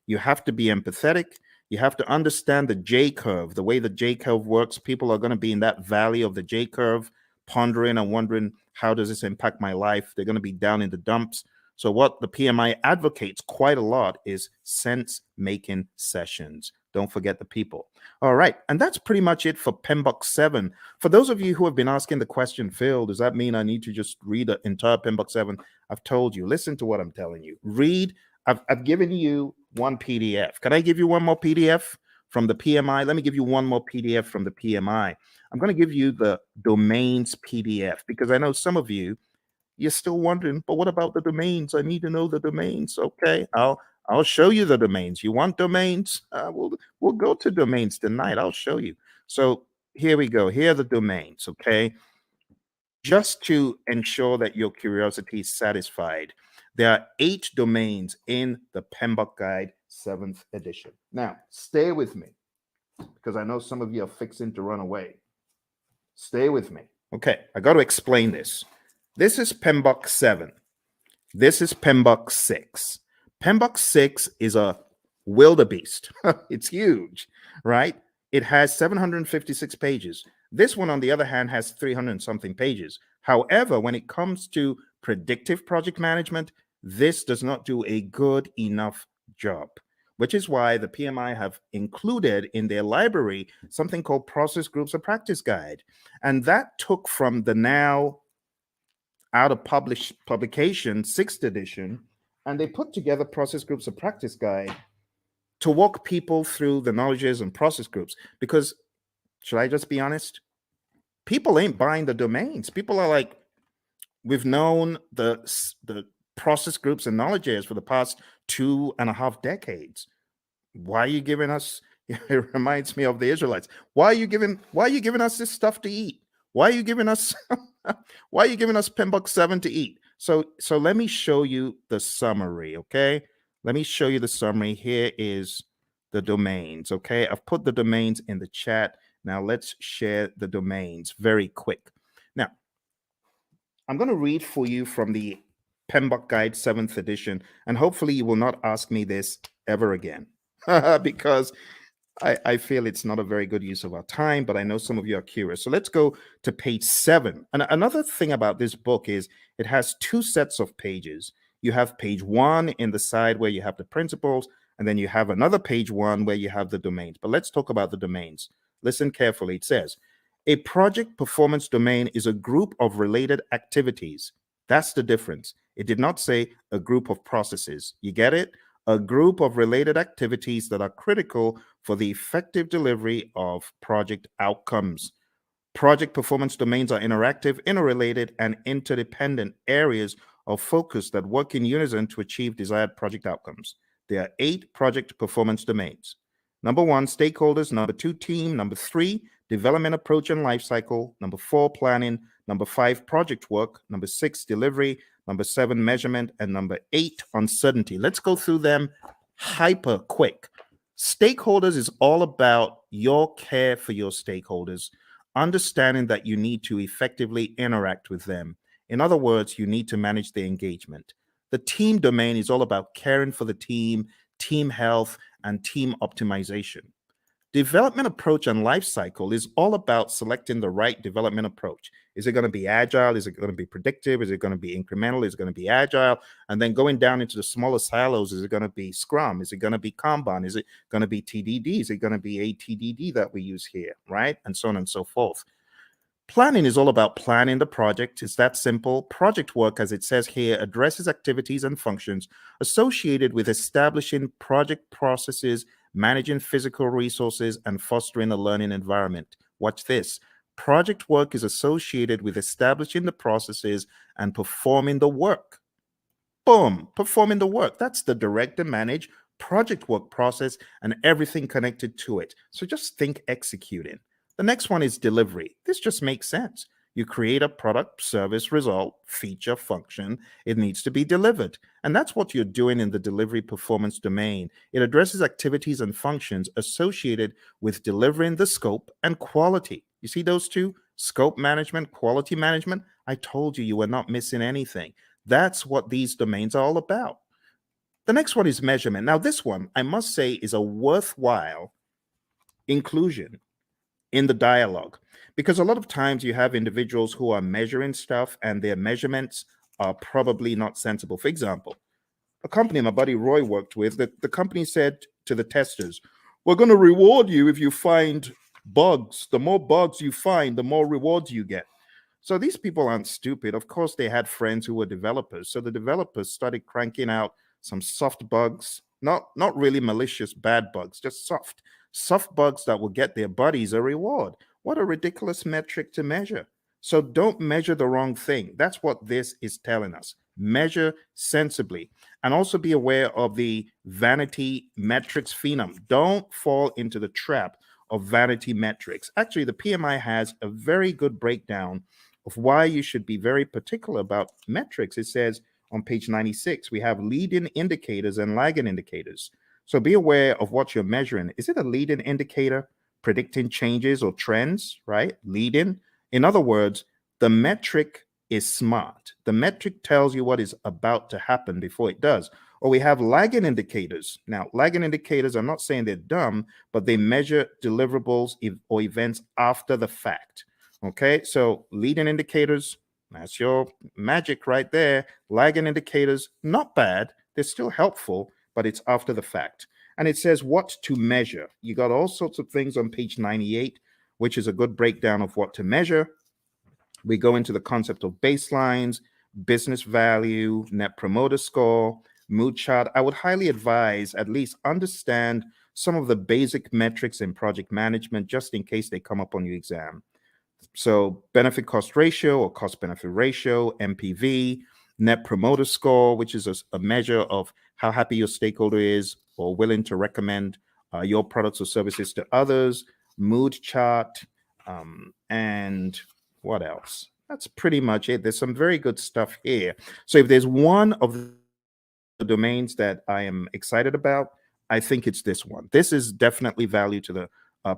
You have to be empathetic. You have to understand the J curve, the way the J curve works. People are going to be in that valley of the J curve, pondering and wondering, how does this impact my life? They're going to be down in the dumps. So what the PMI advocates quite a lot is sense-making sessions. Don't forget the people. All right. And that's pretty much it for PMBOK 7. For those of you who have been asking the question, Phil, does that mean I need to just read the entire PMBOK 7? I've told you, listen to what I'm telling you. Read. I've given you one PDF. Can I give you one more PDF from the PMI? Let me give you one more PDF from the PMI. I'm going to give you the domains PDF because I know some of you, you're still wondering, but what about the domains? I need to know the domains. Okay, I'll show you the domains. You want domains? We'll go to domains tonight. I'll show you. So here we go. Here are the domains. Okay, just to ensure that your curiosity is satisfied, there are 8 domains in the PMBOK Guide 7th edition. Now, stay with me because I know some of you are fixing to run away. Stay with me. Okay, I got to explain this. This is PMBOK 7. This is PMBOK 6. PMBOK 6 is a wildebeest. It's huge, right? It has 756 pages. This one, on the other hand, has 300 and something pages. However, when it comes to predictive project management, this does not do a good enough job, which is why the PMI have included in their library something called Process Groups of Practice Guide. And that took from the now out of publication 6th edition, and they put together Process Groups of Practice Guide to walk people through the knowledges and process groups. Because, should I just be honest? People ain't buying the domains. People are like, we've known the process groups and knowledges for the past 2.5 decades. Why are you giving us? It reminds me of the Israelites. Why are you giving us this stuff to eat? Why are you giving us PMBOK 7 to eat? So let me show you the summary, okay? Let me show you the summary. Here is the domains, okay? I've put the domains in the chat. Now let's share the domains very quick. Now, I'm going to read for you from the PMBOK Guide 7th edition, and hopefully you will not ask me this ever again because I feel it's not a very good use of our time, but I know some of you are curious. So let's go to page 7. And another thing about this book is it has 2 sets of pages. You have page 1 in the side where you have the principles, and then you have another page 1 where you have the domains. But let's talk about the domains. Listen carefully. It says, a project performance domain is a group of related activities. That's the difference. It did not say a group of processes. You get it? A group of related activities that are critical for the effective delivery of project outcomes. Project performance domains are interactive, interrelated, and interdependent areas of focus that work in unison to achieve desired project outcomes. There are 8 project performance domains. Number 1, stakeholders. Number 2, team. Number 3, development approach and lifecycle. Number 4, planning. Number 5, project work. Number 6, delivery. Number 7, measurement. And number 8, uncertainty. Let's go through them hyper quick. Stakeholders is all about your care for your stakeholders, understanding that you need to effectively interact with them. In other words, you need to manage the engagement. The team domain is all about caring for the team, team health, and team optimization. Development approach and life cycle is all about selecting the right development approach. Is it going to be agile? Is it going to be predictive? Is it going to be incremental? Is it going to be agile? And then going down into the smaller silos, is it going to be Scrum? Is it going to be Kanban? Is it going to be TDD? Is it going to be ATDD that we use here, right? And so on and so forth. Planning is all about planning the project. It's that simple. Project work, as it says here, addresses activities and functions associated with establishing project processes, managing physical resources, and fostering a learning environment. Watch this. Project work is associated with establishing the processes and performing the work. Boom, performing the work. That's the direct and manage project work process and everything connected to it. So just think executing. The next one is delivery. This just makes sense. You create a product, service, result, feature, function. It needs to be delivered. And that's what you're doing in the delivery performance domain. It addresses activities and functions associated with delivering the scope and quality. You see those two? Scope management, quality management. I told you were not missing anything. That's what these domains are all about. The next one is measurement. Now, this one, I must say, is a worthwhile inclusion in the dialogue, because a lot of times you have individuals who are measuring stuff and their measurements are probably not sensible. For example, a company my buddy Roy worked with, the company said to the testers, we're going to reward you if you find bugs. The more bugs you find, the more rewards you get. So these people aren't stupid. Of course, they had friends who were developers. So the developers started cranking out some soft bugs, not really malicious bad bugs, just soft bugs that will get their buddies a reward. What a ridiculous metric to measure. So don't measure the wrong thing. That's what this is telling us. Measure sensibly, and also be aware of the vanity metrics phenom. Don't fall into the trap of vanity metrics. Actually, the PMI has a very good breakdown of why you should be very particular about metrics. It says on page 96, we have leading indicators and lagging indicators. So be aware of what you're measuring. Is it a leading indicator predicting changes or trends, right? Leading. In other words, the metric is smart. The metric tells you what is about to happen before it does. Or we have lagging indicators. Now, lagging indicators, I'm not saying they're dumb, but they measure deliverables or events after the fact. Okay, so leading indicators, that's your magic right there. Lagging indicators, not bad. They're still helpful, but it's after the fact. And it says what to measure. You got all sorts of things on page 98, which is a good breakdown of what to measure. We go into the concept of baselines, business value, net promoter score, mood chart. I would highly advise at least understand some of the basic metrics in project management just in case they come up on your exam. So benefit cost ratio or cost benefit ratio, NPV, net promoter score, which is a measure of how happy your stakeholder is or willing to recommend your products or services to others, mood chart, and what else? That's pretty much it. There's some very good stuff here. So if there's one of the domains that I am excited about, I think it's this one. This is definitely value to the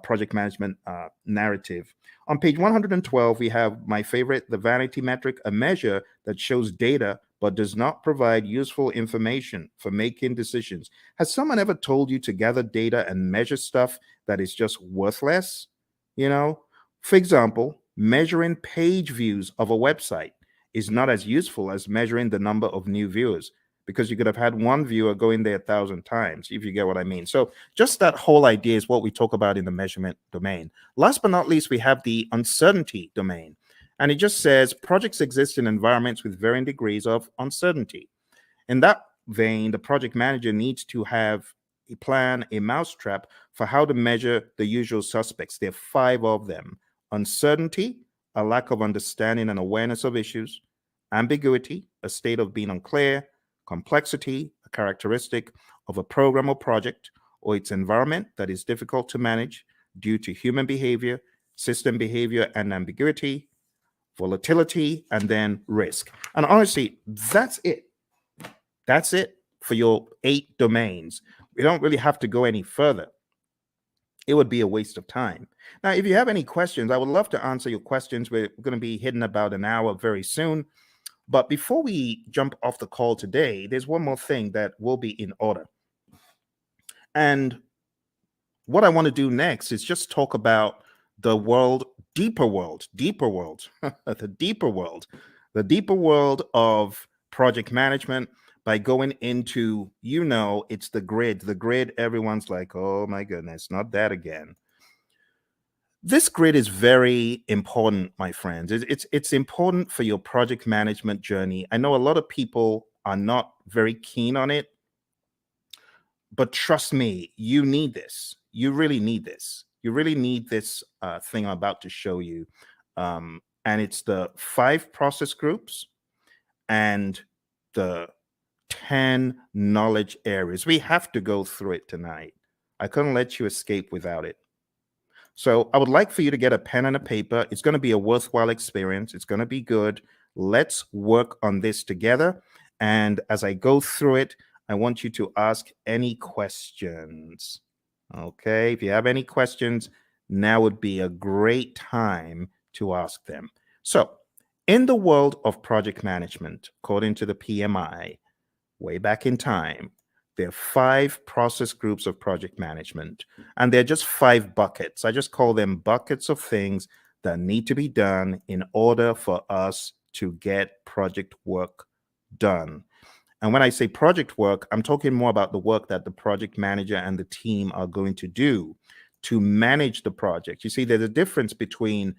project management narrative. On page 112, we have my favorite, the vanity metric, a measure that shows data but does not provide useful information for making decisions. Has someone ever told you to gather data and measure stuff that is just worthless? You know, for example, measuring page views of a website is not as useful as measuring the number of new viewers, because you could have had one viewer go in there 1,000 times, if you get what I mean. So just that whole idea is what we talk about in the measurement domain. Last but not least, we have the uncertainty domain. And it just says projects exist in environments with varying degrees of uncertainty. In that vein, the project manager needs to have a plan, a mousetrap for how to measure the usual suspects. There are 5 of them: uncertainty, a lack of understanding and awareness of issues; ambiguity, a state of being unclear; complexity, a characteristic of a program or project or its environment that is difficult to manage due to human behavior, system behavior, and ambiguity; volatility; and then risk. And honestly, that's it. That's it for your 8 domains. We don't really have to go any further. It would be a waste of time. Now, if you have any questions, I would love to answer your questions. We're going to be hitting about an hour very soon. But before we jump off the call today, there's one more thing that will be in order. And what I want to do next is just talk about the world, deeper world, the deeper world of project management by going into, it's the grid. The grid, everyone's like, oh my goodness, not that again. This grid is very important, my friends. It's important for your project management journey. I know a lot of people are not very keen on it, but trust me, you need this. You really need this. You really need this thing I'm about to show you. And it's the 5 process groups and the 10 knowledge areas. We have to go through it tonight. I couldn't let you escape without it. So I would like for you to get a pen and a paper. It's going to be a worthwhile experience. It's going to be good. Let's work on this together. And as I go through it, I want you to ask any questions. Okay, if you have any questions, now would be a great time to ask them. So, in the world of project management, according to the PMI, way back in time, there are 5 process groups of project management, and they're just 5 buckets. I just call them buckets of things that need to be done in order for us to get project work done. And when I say project work, I'm talking more about the work that the project manager and the team are going to do to manage the project. You see, there's a difference between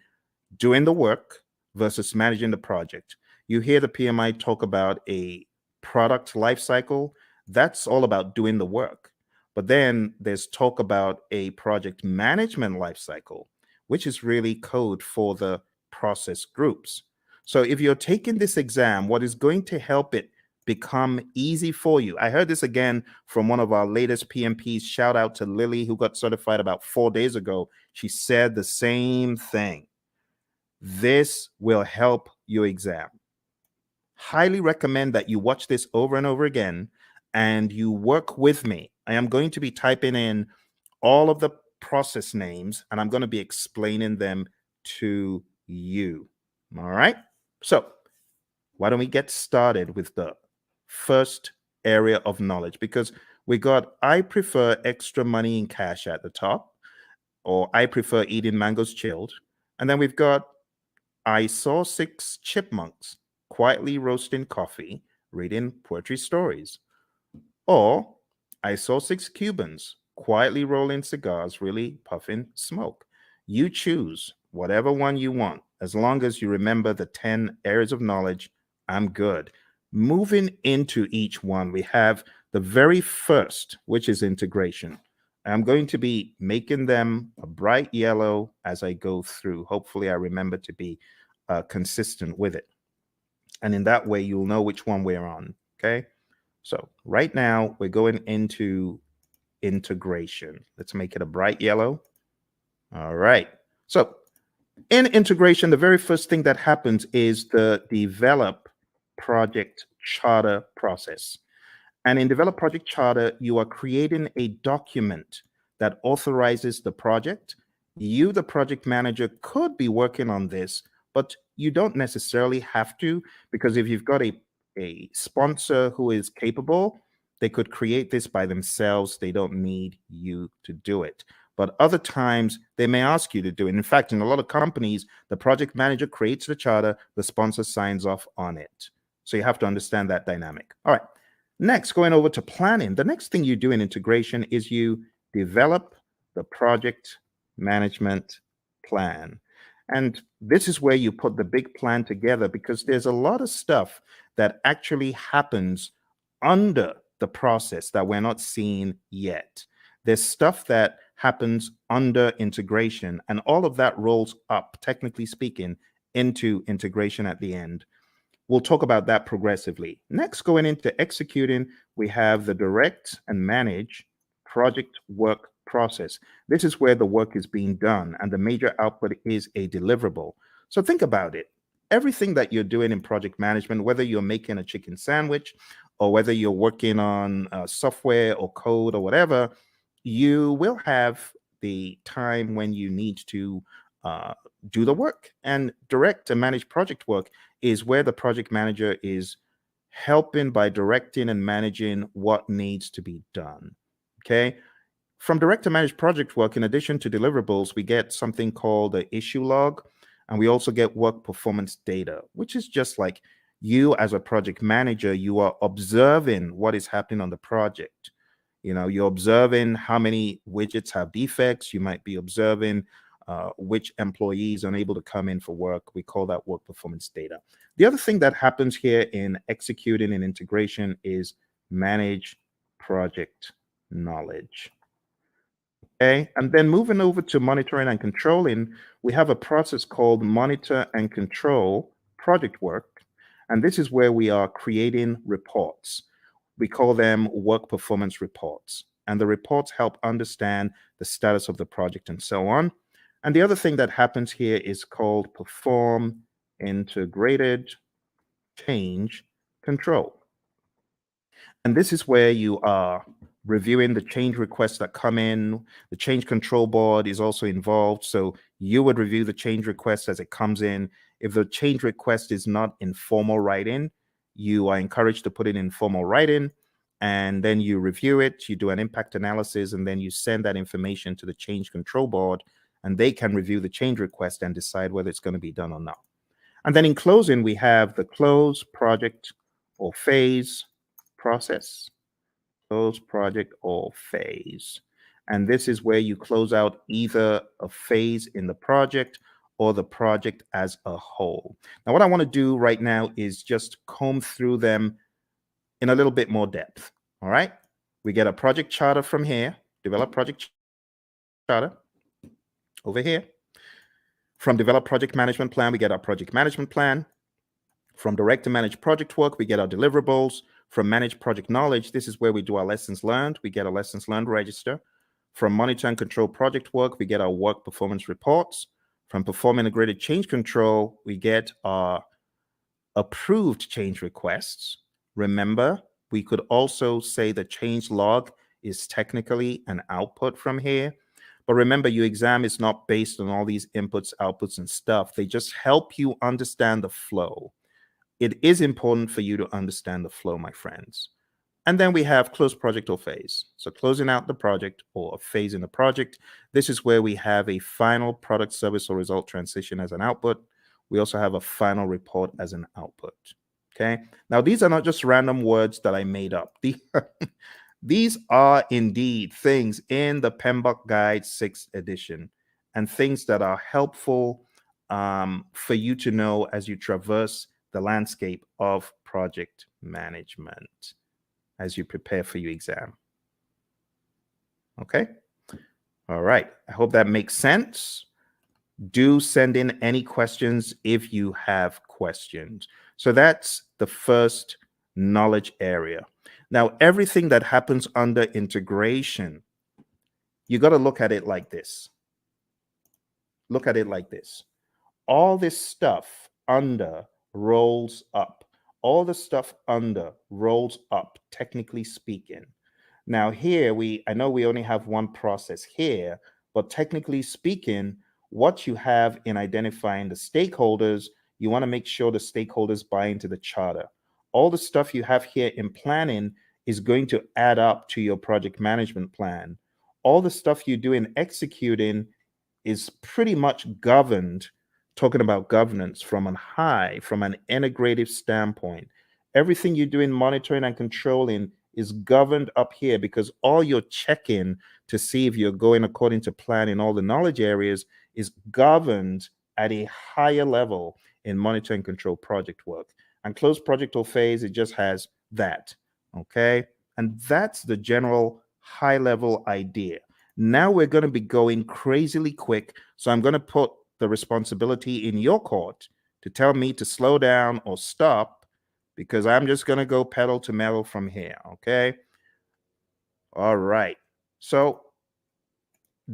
doing the work versus managing the project. You hear the PMI talk about a product life cycle. That's all about doing the work. But then there's talk about a project management life cycle, which is really code for the process groups. So if you're taking this exam, what is going to help it become easy for you? I heard this again from one of our latest PMPs. Shout out to Lily, who got certified about 4 days ago. She said the same thing. This will help your exam. Highly recommend that you watch this over and over again and you work with me. I am going to be typing in all of the process names and I'm going to be explaining them to you. All right. So, why don't we get started with the first area of knowledge? Because we got I prefer extra money in cash at the top, or I prefer eating mangoes chilled. And then we've got I saw six chipmunks quietly roasting coffee, reading poetry stories. Or I saw six Cubans quietly rolling cigars, really puffing smoke. You choose whatever one you want. As long as you remember the 10 areas of knowledge, I'm good. Moving into each one, we have the very first, which is integration. I'm going to be making them a bright yellow as I go through. Hopefully, I remember to be consistent with it. And in that way, you'll know which one we're on. Okay. So right now, we're going into integration. Let's make it a bright yellow. All right. So in integration, the very first thing that happens is the develop project charter process. And in Develop Project Charter, you are creating a document that authorizes the project. You, the project manager, could be working on this, but you don't necessarily have to, because if you've got a sponsor who is capable, they could create this by themselves. They don't need you to do it. But other times, they may ask you to do it. In fact, in a lot of companies, the project manager creates the charter, the sponsor signs off on it. So you have to understand that dynamic. All right. Next, going over to planning, the next thing you do in integration is you develop the project management plan. And this is where you put the big plan together because there's a lot of stuff that actually happens under the process that we're not seeing yet. There's stuff that happens under integration, and all of that rolls up, technically speaking, into integration at the end. We'll talk about that progressively. Next, going into executing, we have the direct and manage project work process. This is where the work is being done and the major output is a deliverable. So think about it. Everything that you're doing in project management, whether you're making a chicken sandwich or whether you're working on software or code or whatever, you will have the time when you need to uh, do the work. And direct and manage project work is where the project manager is helping by directing and managing what needs to be done. Okay. From direct to manage project work, in addition to deliverables, we get something called the issue log, and we also get work performance data, which is just like you as a project manager, you are observing what is happening on the project. You're observing how many widgets have defects. You might be observing which employees are unable to come in for work. We call that work performance data. The other thing that happens here in executing and integration is manage project knowledge. Okay, and then moving over to monitoring and controlling, we have a process called monitor and control project work. And this is where we are creating reports. We call them work performance reports. And the reports help understand the status of the project and so on. And the other thing that happens here is called perform integrated change control. And this is where you are reviewing the change requests that come in. The change control board is also involved. So you would review the change request as it comes in. If the change request is not in formal writing, you are encouraged to put it in formal writing. And then you review it, you do an impact analysis, and then you send that information to the change control board, and they can review the change request and decide whether it's going to be done or not. And then in closing, we have the close project or phase, process, close project or phase. And this is where you close out either a phase in the project or the project as a whole. Now, what I want to do right now is just comb through them in a little bit more depth. All right. We get a project charter from here, develop project charter over here. From develop project management plan, we get our project management plan. From direct to manage project work, we get our deliverables. From manage project knowledge, this is where we do our lessons learned. We get a lessons learned register. From monitor and control project work, we get our work performance reports. From perform integrated change control, we get our approved change requests. Remember, we could also say the change log is technically an output from here. But remember, your exam is not based on all these inputs, outputs, and stuff. They just help you understand the flow. It is important for you to understand the flow, my friends. And then we have close project or phase. So closing out the project or a phase in the project. This is where we have a final product, service, or result transition as an output. We also have a final report as an output. Okay. Now, these are not just random words that I made up. These are indeed things in the PMBOK Guide 6th edition and things that are helpful for you to know as you traverse the landscape of project management as you prepare for your exam. Okay. All right. I hope that makes sense. Do send in any questions if you have questions. So that's the first knowledge area. Now, everything that happens under integration, you got to look at it like this. Look at it like this. All this stuff under rolls up. All the stuff under rolls up, technically speaking. Now here, I know we only have one process here, but technically speaking, what you have in identifying the stakeholders, you want to make sure the stakeholders buy into the charter. All the stuff you have here in planning is going to add up to your project management plan. All the stuff you do in executing is pretty much governed, talking about governance from an integrative standpoint. Everything you do in monitoring and controlling is governed up here because all you're checking to see if you're going according to plan in all the knowledge areas is governed at a higher level in monitor and control project work. And close project or phase, it just has that. Okay. And that's the general high level idea. Now we're going to be going crazily quick. So I'm going to put the responsibility in your court to tell me to slow down or stop because I'm just going to go pedal to metal from here. Okay. All right. So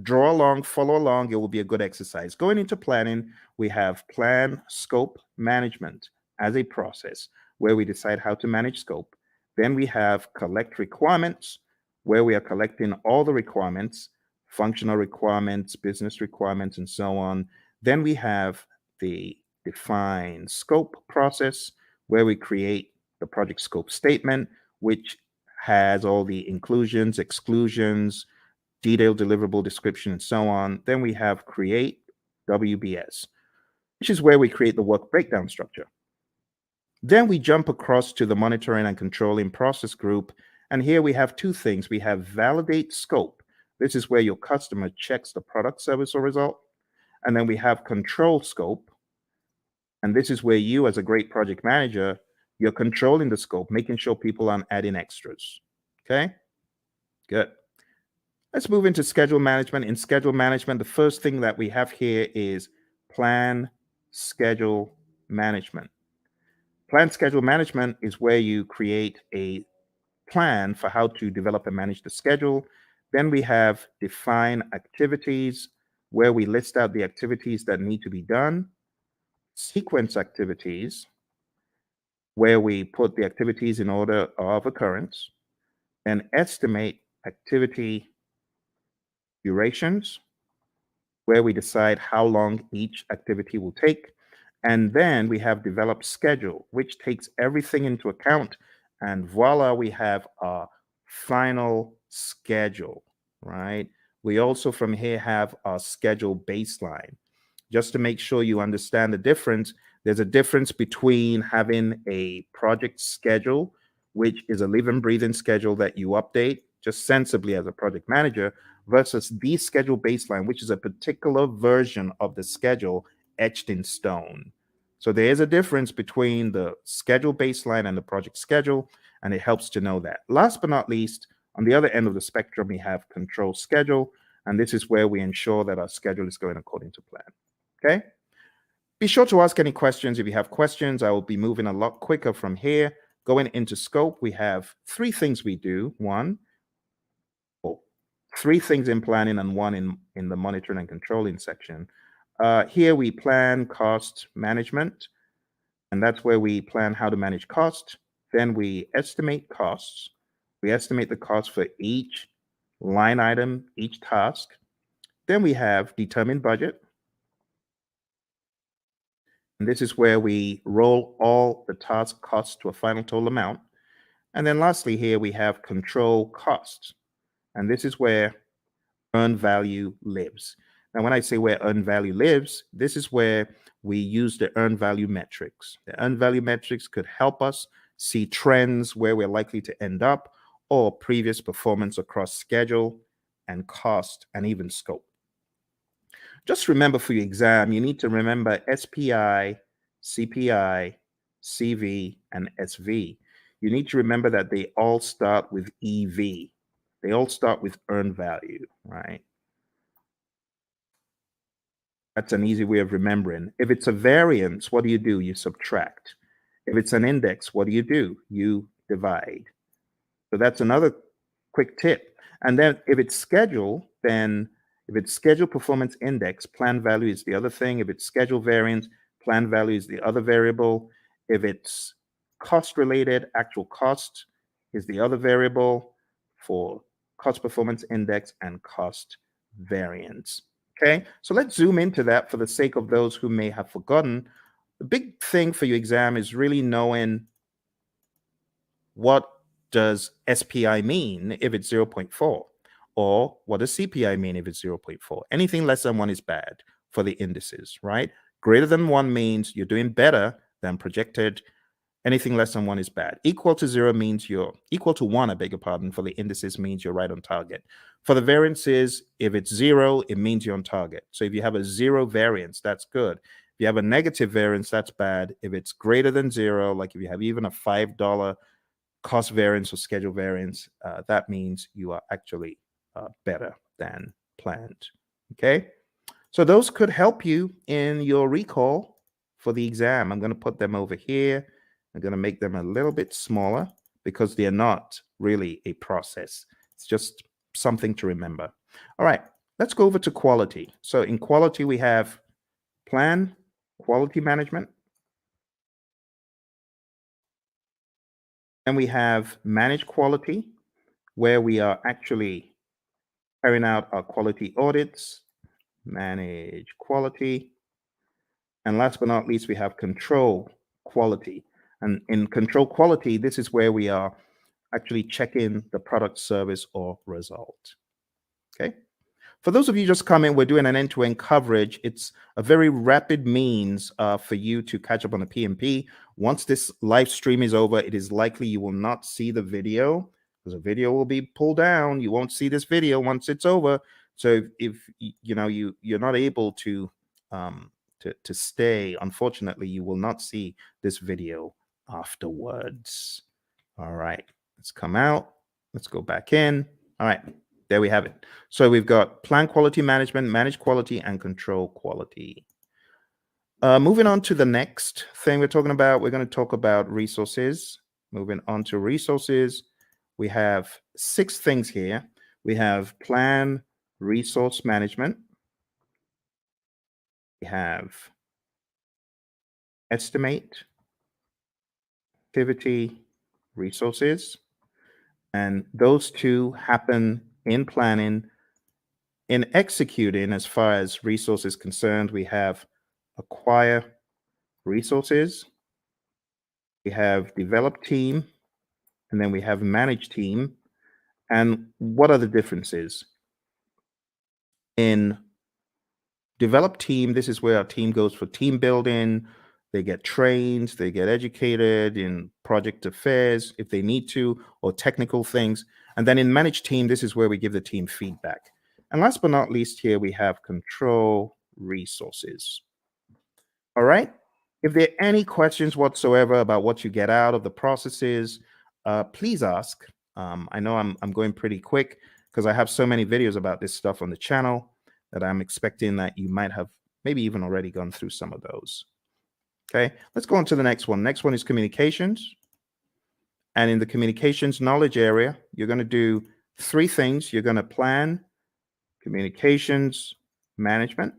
draw along, follow along. It will be a good exercise. Going into planning, we have plan, scope, management as a process where we decide how to manage scope. Then we have collect requirements, where we are collecting all the requirements, functional requirements, business requirements, and so on. Then we have the define scope process, where we create the project scope statement, which has all the inclusions, exclusions, detailed deliverable description, and so on. Then we have create WBS, which is where we create the work breakdown structure. Then we jump across to the monitoring and controlling process group. And here we have two things. We have validate scope. This is where your customer checks the product, service, or result. And then we have control scope. And this is where you, as a great project manager, you're controlling the scope, making sure people aren't adding extras. Okay, good. Let's move into schedule management. In schedule management, the first thing that we have here is plan schedule management. Plan schedule management is where you create a plan for how to develop and manage the schedule. Then we have define activities, where we list out the activities that need to be done. Sequence activities, where we put the activities in order of occurrence. And estimate activity durations, where we decide how long each activity will take. And then we have developed schedule, which takes everything into account. And voila, we have our final schedule, right? We also from here have our schedule baseline. Just to make sure you understand the difference, There's a difference between having a project schedule, which is a living, breathing schedule that you update just sensibly as a project manager, versus the schedule baseline, which is a particular version of the schedule etched in stone. So there is a difference between the schedule baseline and the project schedule, and it helps to know that. Last but not least, on the other end of the spectrum, we have control schedule, and this is where we ensure that our schedule is going according to plan. Okay? Be sure to ask any questions. If you have questions, I will be moving a lot quicker from here. Going into scope, we have three things we do. Three things in planning and one in the monitoring and controlling section. Here we plan cost management, and that's where we plan how to manage cost. Then we estimate costs. We estimate the cost for each line item, each task. Then we have determine budget. And this is where we roll all the task costs to a final total amount. And then lastly, here we have control costs. And this is where earned value lives. Now, when I say where earned value lives, this is where we use the earned value metrics. The earned value metrics could help us see trends where we're likely to end up, or previous performance across schedule and cost and even scope. Just remember for your exam, you need to remember SPI, CPI, CV, and SV. You need to remember that they all start with EV. They all start with earned value, right? That's an easy way of remembering. If it's a variance, what do? You subtract. If it's an index, what do? You divide. So that's another quick tip. And then if it's schedule, then if it's schedule performance index, plan value is the other thing. If it's schedule variance, plan value is the other variable. If it's cost related, actual cost is the other variable for cost performance index and cost variance. Okay, so let's zoom into that for the sake of those who may have forgotten. The big thing for your exam is really knowing what does SPI mean if it's 0.4, or what does CPI mean if it's 0.4. Anything less than 1 is bad for the indices, right? Greater than 1 means you're doing better than projected. Anything less than 1 is bad. Equal to 0 means you're equal to 1, I beg your pardon, for the indices means you're right on target. For the variances, if it's 0, it means you're on target. So if you have a 0 variance, that's good. If you have a negative variance, that's bad. If it's greater than 0, like if you have even a $5 cost variance or schedule variance, that means you are actually better than planned. Okay, so those could help you in your recall for the exam. I'm going to put them over here. I'm going to make them a little bit smaller because they're not really a process. It's just something to remember. All right, let's go over to quality. So in quality, we have plan, quality management, and we have manage quality, where we are actually carrying out our quality audits, manage quality. And last but not least, we have control quality. And in control quality, this is where we are actually checking the product, service, or result. Okay. For those of you just coming, we're doing an end-to-end coverage. It's a very rapid means for you to catch up on the PMP. Once this live stream is over, it is likely you will not see the video because the video will be pulled down. You won't see this video once it's over. So if you know you're not able to stay, unfortunately, you will not see this video afterwards. All right, let's come out. Let's go back in. All right. There we have it. So we've got plan quality management, manage quality, and control quality. Moving on to the next thing we're talking about, we're going to talk about resources. Moving on to resources, we have 6 things here. We have plan resource management. We have estimate, activity, resources. And those two happen in planning. In executing, as far as resources concerned, we have acquire resources, we have develop team, and then we have manage team. And what are the differences? In develop team, this is where our team goes for team building, They get trained, they get educated in project affairs if they need to, or technical things. And then in managed team, this is where we give the team feedback. And last but not least, here we have control resources. All right. If there are any questions whatsoever about what you get out of the processes, please ask. I know I'm going pretty quick because I have so many videos about this stuff on the channel that I'm expecting that you might have maybe even already gone through some of those. Okay, let's go on to the next one. Next one is communications. And in the communications knowledge area, you're going to do three things. You're going to plan communications management.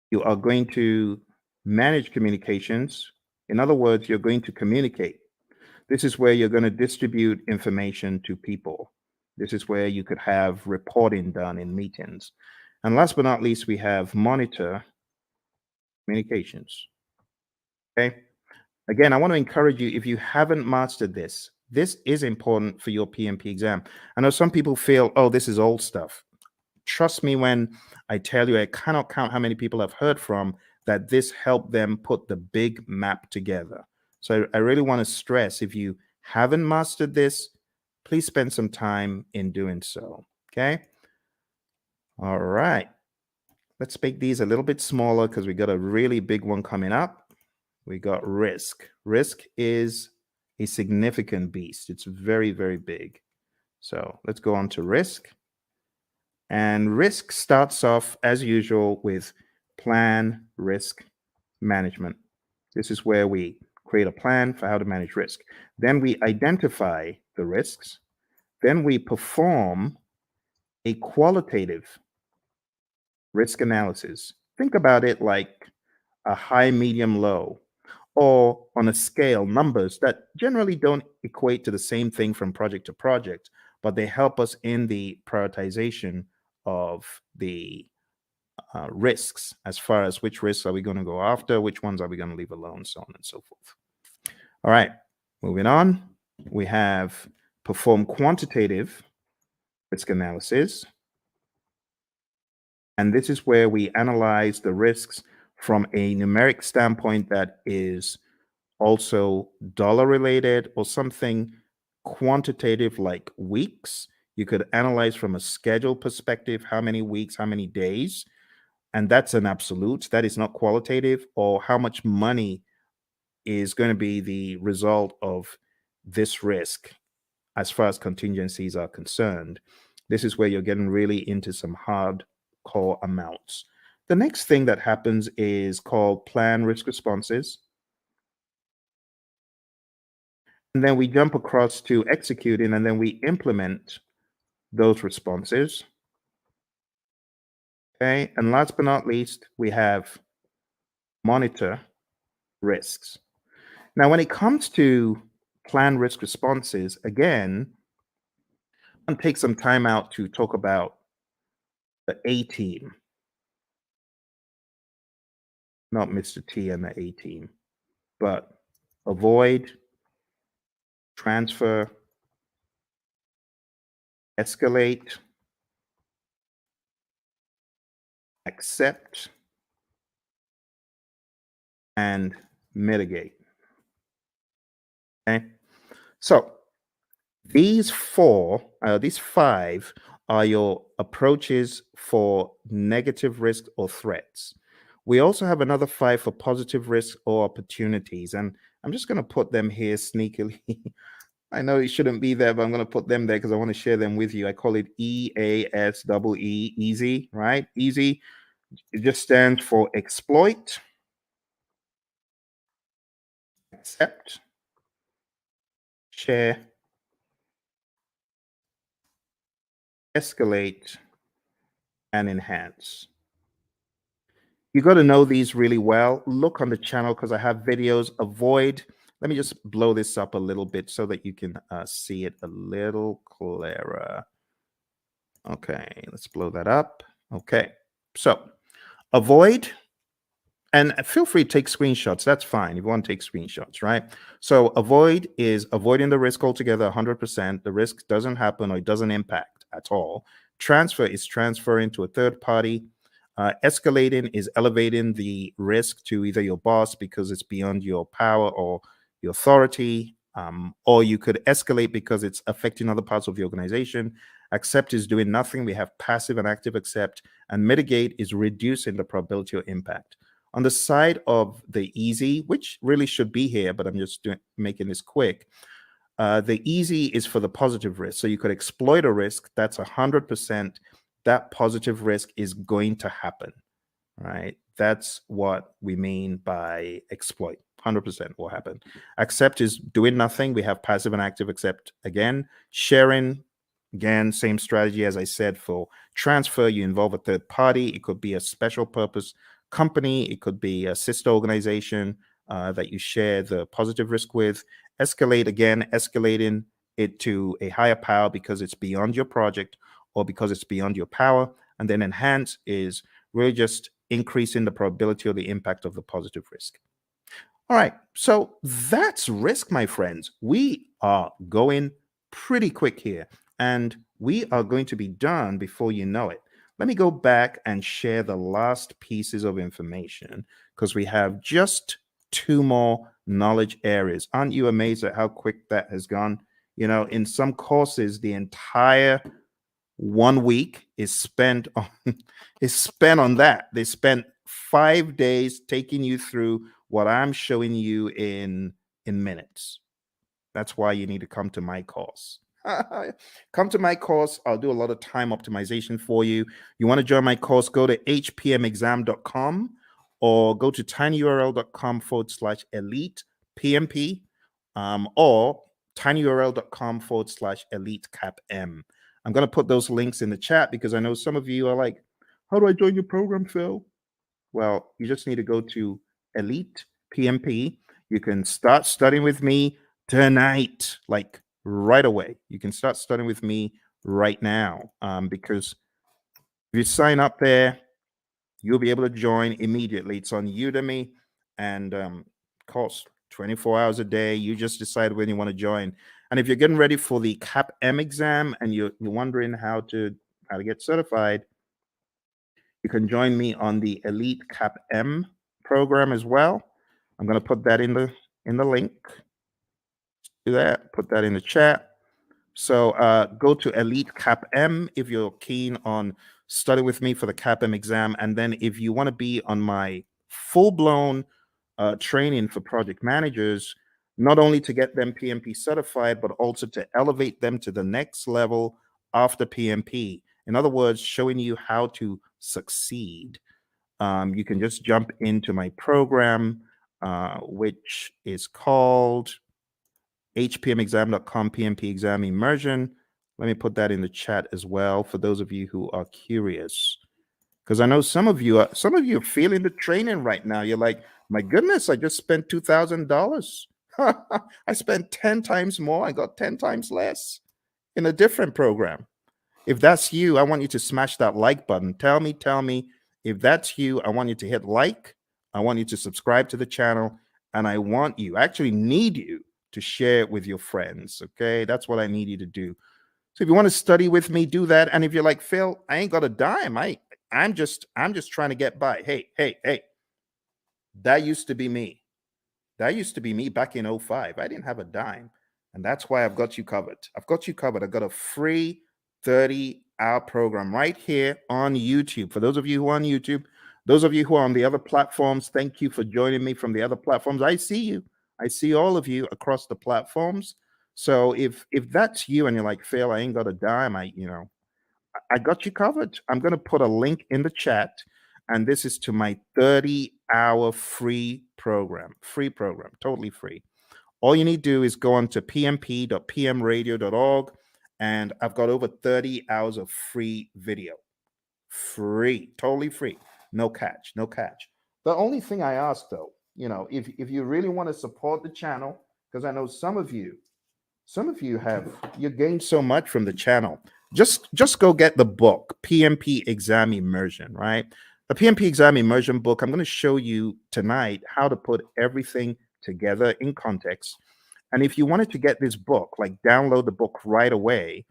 You are going to manage communications. In other words, you're going to communicate. This is where you're going to distribute information to people. This is where you could have reporting done in meetings. And last but not least, we have monitor communications. Okay. Again, I want to encourage you, if you haven't mastered this, this is important for your PMP exam. I know some people feel, oh, this is old stuff. Trust me when I tell you, I cannot count how many people I've heard from that this helped them put the big map together. So I really want to stress, if you haven't mastered this, please spend some time in doing so. Okay. All right. Let's make these a little bit smaller because we got a really big one coming up. We got risk. Risk is a significant beast. It's very, very big. So let's go on to risk. And risk starts off, as usual, with plan risk management. This is where we create a plan for how to manage risk. Then we identify the risks. Then we perform a qualitative risk analysis. Think about it like a high, medium, low, or on a scale, numbers that generally don't equate to the same thing from project to project, but they help us in the prioritization of the risks, as far as which risks are we going to go after, which ones are we going to leave alone, so on and so forth. All right, moving on. We have perform quantitative risk analysis. And this is where we analyze the risks from a numeric standpoint that is also dollar related or something quantitative like weeks. You could analyze from a schedule perspective, how many weeks, how many days, and that's an absolute. That is not qualitative. Or how much money is going to be the result of this risk as far as contingencies are concerned. This is where you're getting really into some hardcore amounts. The next thing that happens is called plan risk responses. And then we jump across to executing, and then we implement those responses. Okay. And last but not least, we have monitor risks. Now, when it comes to plan risk responses, again, I'll take some time out to talk about the A team, not Mr. T and the A team, but avoid, transfer, escalate, accept, and mitigate. Okay. So these five are your approaches for negative risk or threats. We also have another five for positive risk or opportunities. And I'm just going to put them here sneakily. I know it shouldn't be there, but I'm going to put them there because I want to share them with you. I call it EASEE, easy, right? Easy. It just stands for exploit, accept, share, escalate, and enhance. You got to know these really well. Look on the channel because I have videos. Avoid. Let me just blow this up a little bit so that you can see it a little clearer. Okay, let's blow that up. Okay, so avoid, and feel free to take screenshots. That's fine if you want to take screenshots, right? So avoid is avoiding the risk altogether, 100%. The risk doesn't happen or it doesn't impact at all. Transfer is transferring to a third party. Escalating is elevating the risk to either your boss because it's beyond your power or your authority, or you could escalate because it's affecting other parts of the organization. Accept is doing nothing. We have passive and active accept, and mitigate is reducing the probability or impact. On the side of the easy, which really should be here, but I'm just making this quick. The easy is for the positive risk. So you could exploit a risk that's 100%. That positive risk is going to happen, right? That's what we mean by exploit. 100% will happen. Accept is doing nothing. We have passive and active accept again. Sharing, again, same strategy as I said for transfer. You involve a third party. It could be a special purpose company. It could be a sister organization that you share the positive risk with. Escalate, again, escalating it to a higher power because it's beyond your project or because it's beyond your power. And then enhance is really just increasing the probability or the impact of the positive risk. All right, so that's risk, my friends. We are going pretty quick here, and we are going to be done before you know it. Let me go back and share the last pieces of information because we have just two more knowledge areas. Aren't you amazed at how quick that has gone? You know, in some courses, the entire 1 week is spent on that. They spent 5 days taking you through what I'm showing you in minutes. That's why you need to come to my course. Come to my course. I'll do a lot of time optimization for you. You want to join my course, go to hpmexam.com or go to tinyurl.com/elite PMP, or tinyurl.com/elite CAPM. I'm going to put those links in the chat because I know some of you are like, how do I join your program, Phil? Well, you just need to go to Elite PMP. You can start studying with me tonight, like right away. You can start studying with me right now, because if you sign up there, you'll be able to join immediately. It's on Udemy, and costs 24 hours a day. You just decide when you want to join. And if you're getting ready for the CAPM exam and you're wondering how to get certified, you can join me on the Elite CAPM program as well. I'm going to put that in the link. Do that. Put that in the chat. So go to Elite CAPM if you're keen on studying with me for the CAPM exam. And then if you want to be on my full-blown training for project managers, not only to get them PMP certified, but also to elevate them to the next level after PMP. In other words, showing you how to succeed. You can just jump into my program, which is called hpmexam.com PMP exam immersion. Let me put that in the chat as well for those of you who are curious, because I know some of you are feeling the training right now. You're like, my goodness, I just spent $2,000. I spent 10 times more. I got 10 times less in a different program. If that's you, I want you to smash that like button. Tell me if that's you. I want you to hit like. I want you to subscribe to the channel, and I actually need you to share it with your friends. Okay, that's what I need you to do. So if you want to study with me, do that. And if you're like, Phil, I ain't got a dime. I'm just trying to get by. Hey, that used to be me. That used to be me back in 05. I didn't have a dime. And that's why I've got you covered. I've got a free 30-hour program right here on YouTube. For those of you who are on YouTube, those of you who are on the other platforms, thank you for joining me from the other platforms. I see you. I see all of you across the platforms. So if that's you and you're like, Phil, I ain't got a dime, I got you covered. I'm going to put a link in the chat, and this is to my 30-hour free program, totally free. All you need to do is go on to pmp.pmradio.org, and I've got over 30 hours of free video. Free, totally free. No catch. The only thing I ask, though, if you really want to support the channel, because I know some of you you gained so much from the channel. Just go get the book, PMP Exam Immersion, right? The PMP Exam Immersion book, I'm going to show you tonight how to put everything together in context. And if you wanted to get this book, like download the book right away,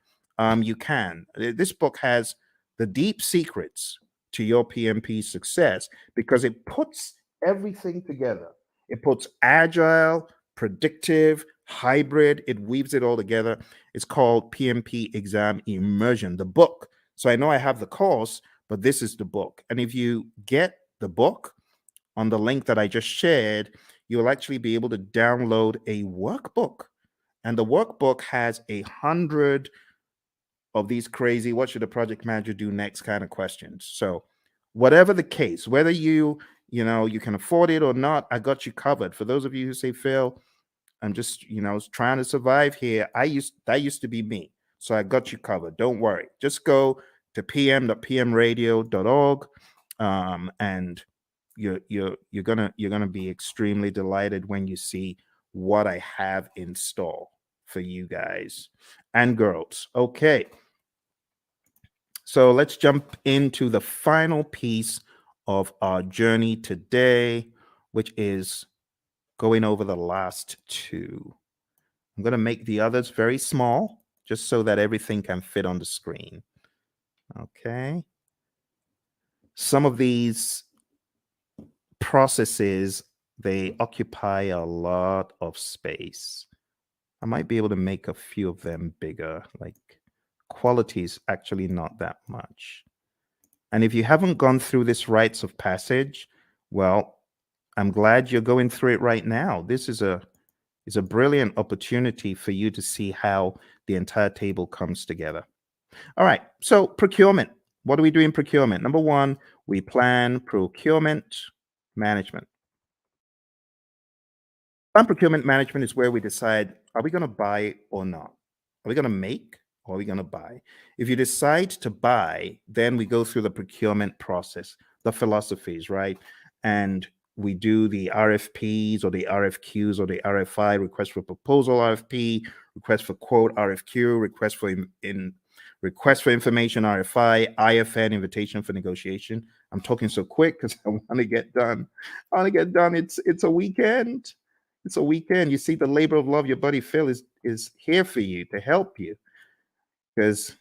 you can. This book has the deep secrets to your PMP success because it puts everything together. It puts agile, predictive, hybrid, it weaves it all together. It's called PMP Exam Immersion, the book. So I know I have the course, but this is the book. And if you get the book on the link that I just shared, you'll actually be able to download a workbook. And the workbook has 100 of these crazy, what should a project manager do next kind of questions. So whatever the case, whether you can afford it or not, I got you covered. For those of you who say, Phil, I'm just, trying to survive here. That used to be me. So I got you covered. Don't worry. Just go to pm.pmradio.org, and you're gonna be extremely delighted when you see what I have in store for you guys and girls. Okay. So let's jump into the final piece of our journey today, which is going over the last two. I'm going to make the others very small, just so that everything can fit on the screen. Okay. Some of these processes, they occupy a lot of space. I might be able to make a few of them bigger, like quality is actually not that much. And if you haven't gone through this rites of passage, well, I'm glad you're going through it right now. This is a brilliant opportunity for you to see how the entire table comes together. All right, so procurement. What do we do in procurement? Number one, we plan procurement management. Plan procurement management is where we decide, are we going to buy or not? Are we going to make or are we going to buy? If you decide to buy, then we go through the procurement process, the philosophies, right? And we do the RFPs or the RFQs or the RFI, request for proposal RFP, request for quote RFQ, request for request for information RFI, IFN, invitation for negotiation. I'm talking so quick because I want to get done. I want to get done. It's a weekend. It's a weekend. You see, the labor of love, your buddy Phil is here for you to help you. Because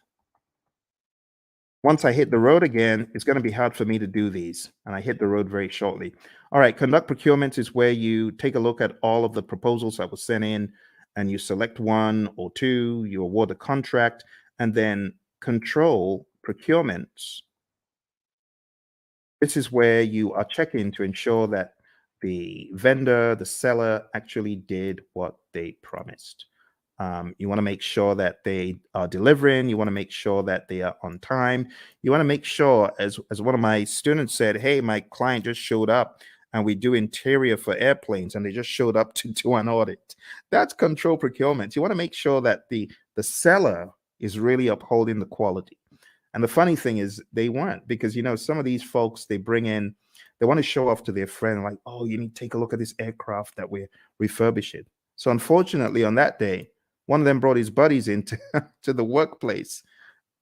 once I hit the road again, it's going to be hard for me to do these. And I hit the road very shortly. All right, conduct procurements is where you take a look at all of the proposals that were sent in and you select one or two, you award a contract, and then control procurements. This is where you are checking to ensure that the vendor, the seller actually did what they promised. You want to make sure that they are delivering. You want to make sure that they are on time. You want to make sure, as one of my students said, hey, my client just showed up and we do interior for airplanes and they just showed up to do an audit. That's control procurement. You want to make sure that the seller is really upholding the quality. And the funny thing is they weren't, because, some of these folks, they bring in, they want to show off to their friend, like, oh, you need to take a look at this aircraft that we're refurbishing. So unfortunately, on that day, one of them brought his buddies into to the workplace.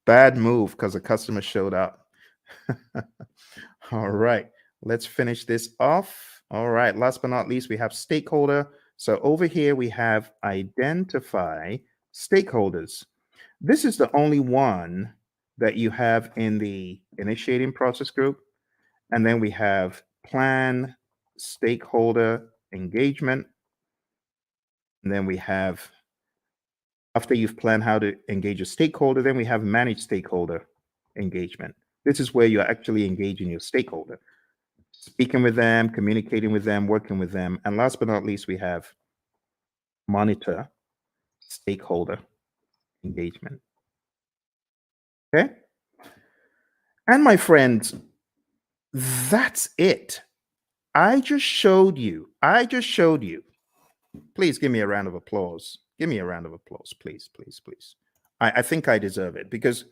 Bad move because the customer showed up. All right, let's finish this off. All right, last but not least, we have stakeholder. So over here, we have identify stakeholders. This is the only one that you have in the initiating process group. And then we have plan stakeholder engagement. And then we have, after you've planned how to engage a stakeholder, then we have manage stakeholder engagement. This is where you're actually engaging your stakeholder, speaking with them, communicating with them, working with them. And last but not least, we have monitor stakeholder engagement. Okay. And my friends, that's it. I just showed you. Please give me a round of applause. Give me a round of applause, please, please, please. I think I deserve it because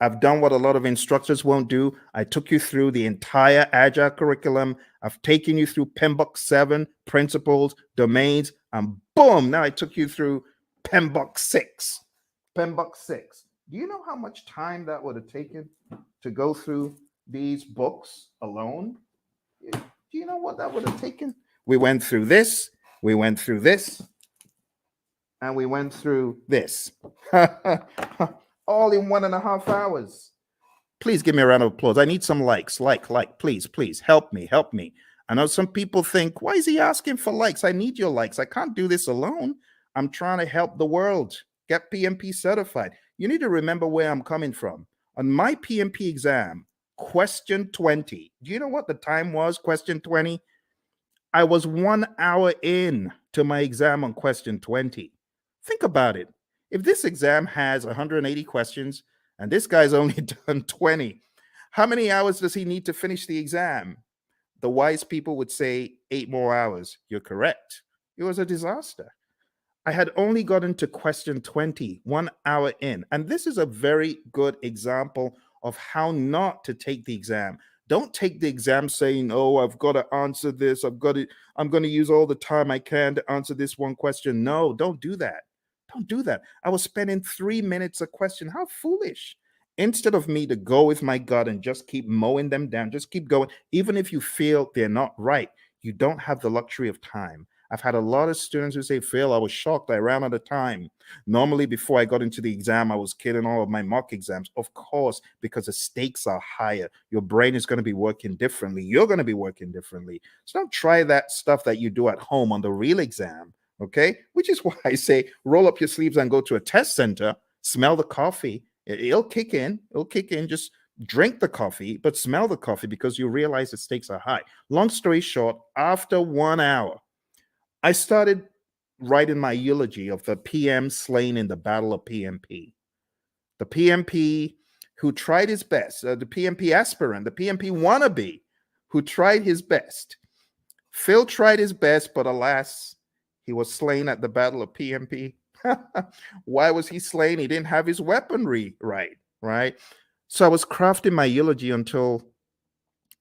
I've done what a lot of instructors won't do. I took you through the entire Agile curriculum. I've taken you through PMBOK 7, principles, domains, and boom, now I took you through PMBOK 6. PMBOK 6. Do you know how much time that would have taken to go through these books alone? Do you know what that would have taken? We went through this, we went through this, and we went through this. All in 1.5 hours. Please give me a round of applause. I need some likes. Like, please, please help me, help me. I know some people think, why is he asking for likes? I need your likes. I can't do this alone. I'm trying to help the world get PMP certified. You need to remember where I'm coming from. On my PMP exam, question 20, do you know what the time was? Question 20? I was 1 hour in to my exam on question 20. Think about it. If this exam has 180 questions and this guy's only done 20, how many hours does he need to finish the exam? The wise people would say 8 more hours. You're correct. It was a disaster. I had only gotten to question 20, 1 hour in. And this is a very good example of how not to take the exam. Don't take the exam saying, oh, I've got to answer this. I'm going to use all the time I can to answer this one question. No, don't do that. Don't do that. I was spending 3 minutes a question. How foolish. Instead of me to go with my gut and just keep mowing them down, just keep going. Even if you feel they're not right, you don't have the luxury of time. I've had a lot of students who say, Phil, I was shocked. I ran out of time. Normally, before I got into the exam, I was killing all of my mock exams. Of course, because the stakes are higher. Your brain is going to be working differently. You're going to be working differently. So don't try that stuff that you do at home on the real exam, okay? Which is why I say roll up your sleeves and go to a test center, smell the coffee. It'll kick in. It'll kick in. Just drink the coffee, but smell the coffee because you realize the stakes are high. Long story short, after 1 hour, I started writing my eulogy of the PM slain in the Battle of PMP. The PMP who tried his best, the PMP aspirant, the PMP wannabe who tried his best. Phil tried his best, but alas, he was slain at the Battle of PMP. Why was he slain? He didn't have his weaponry right? So I was crafting my eulogy until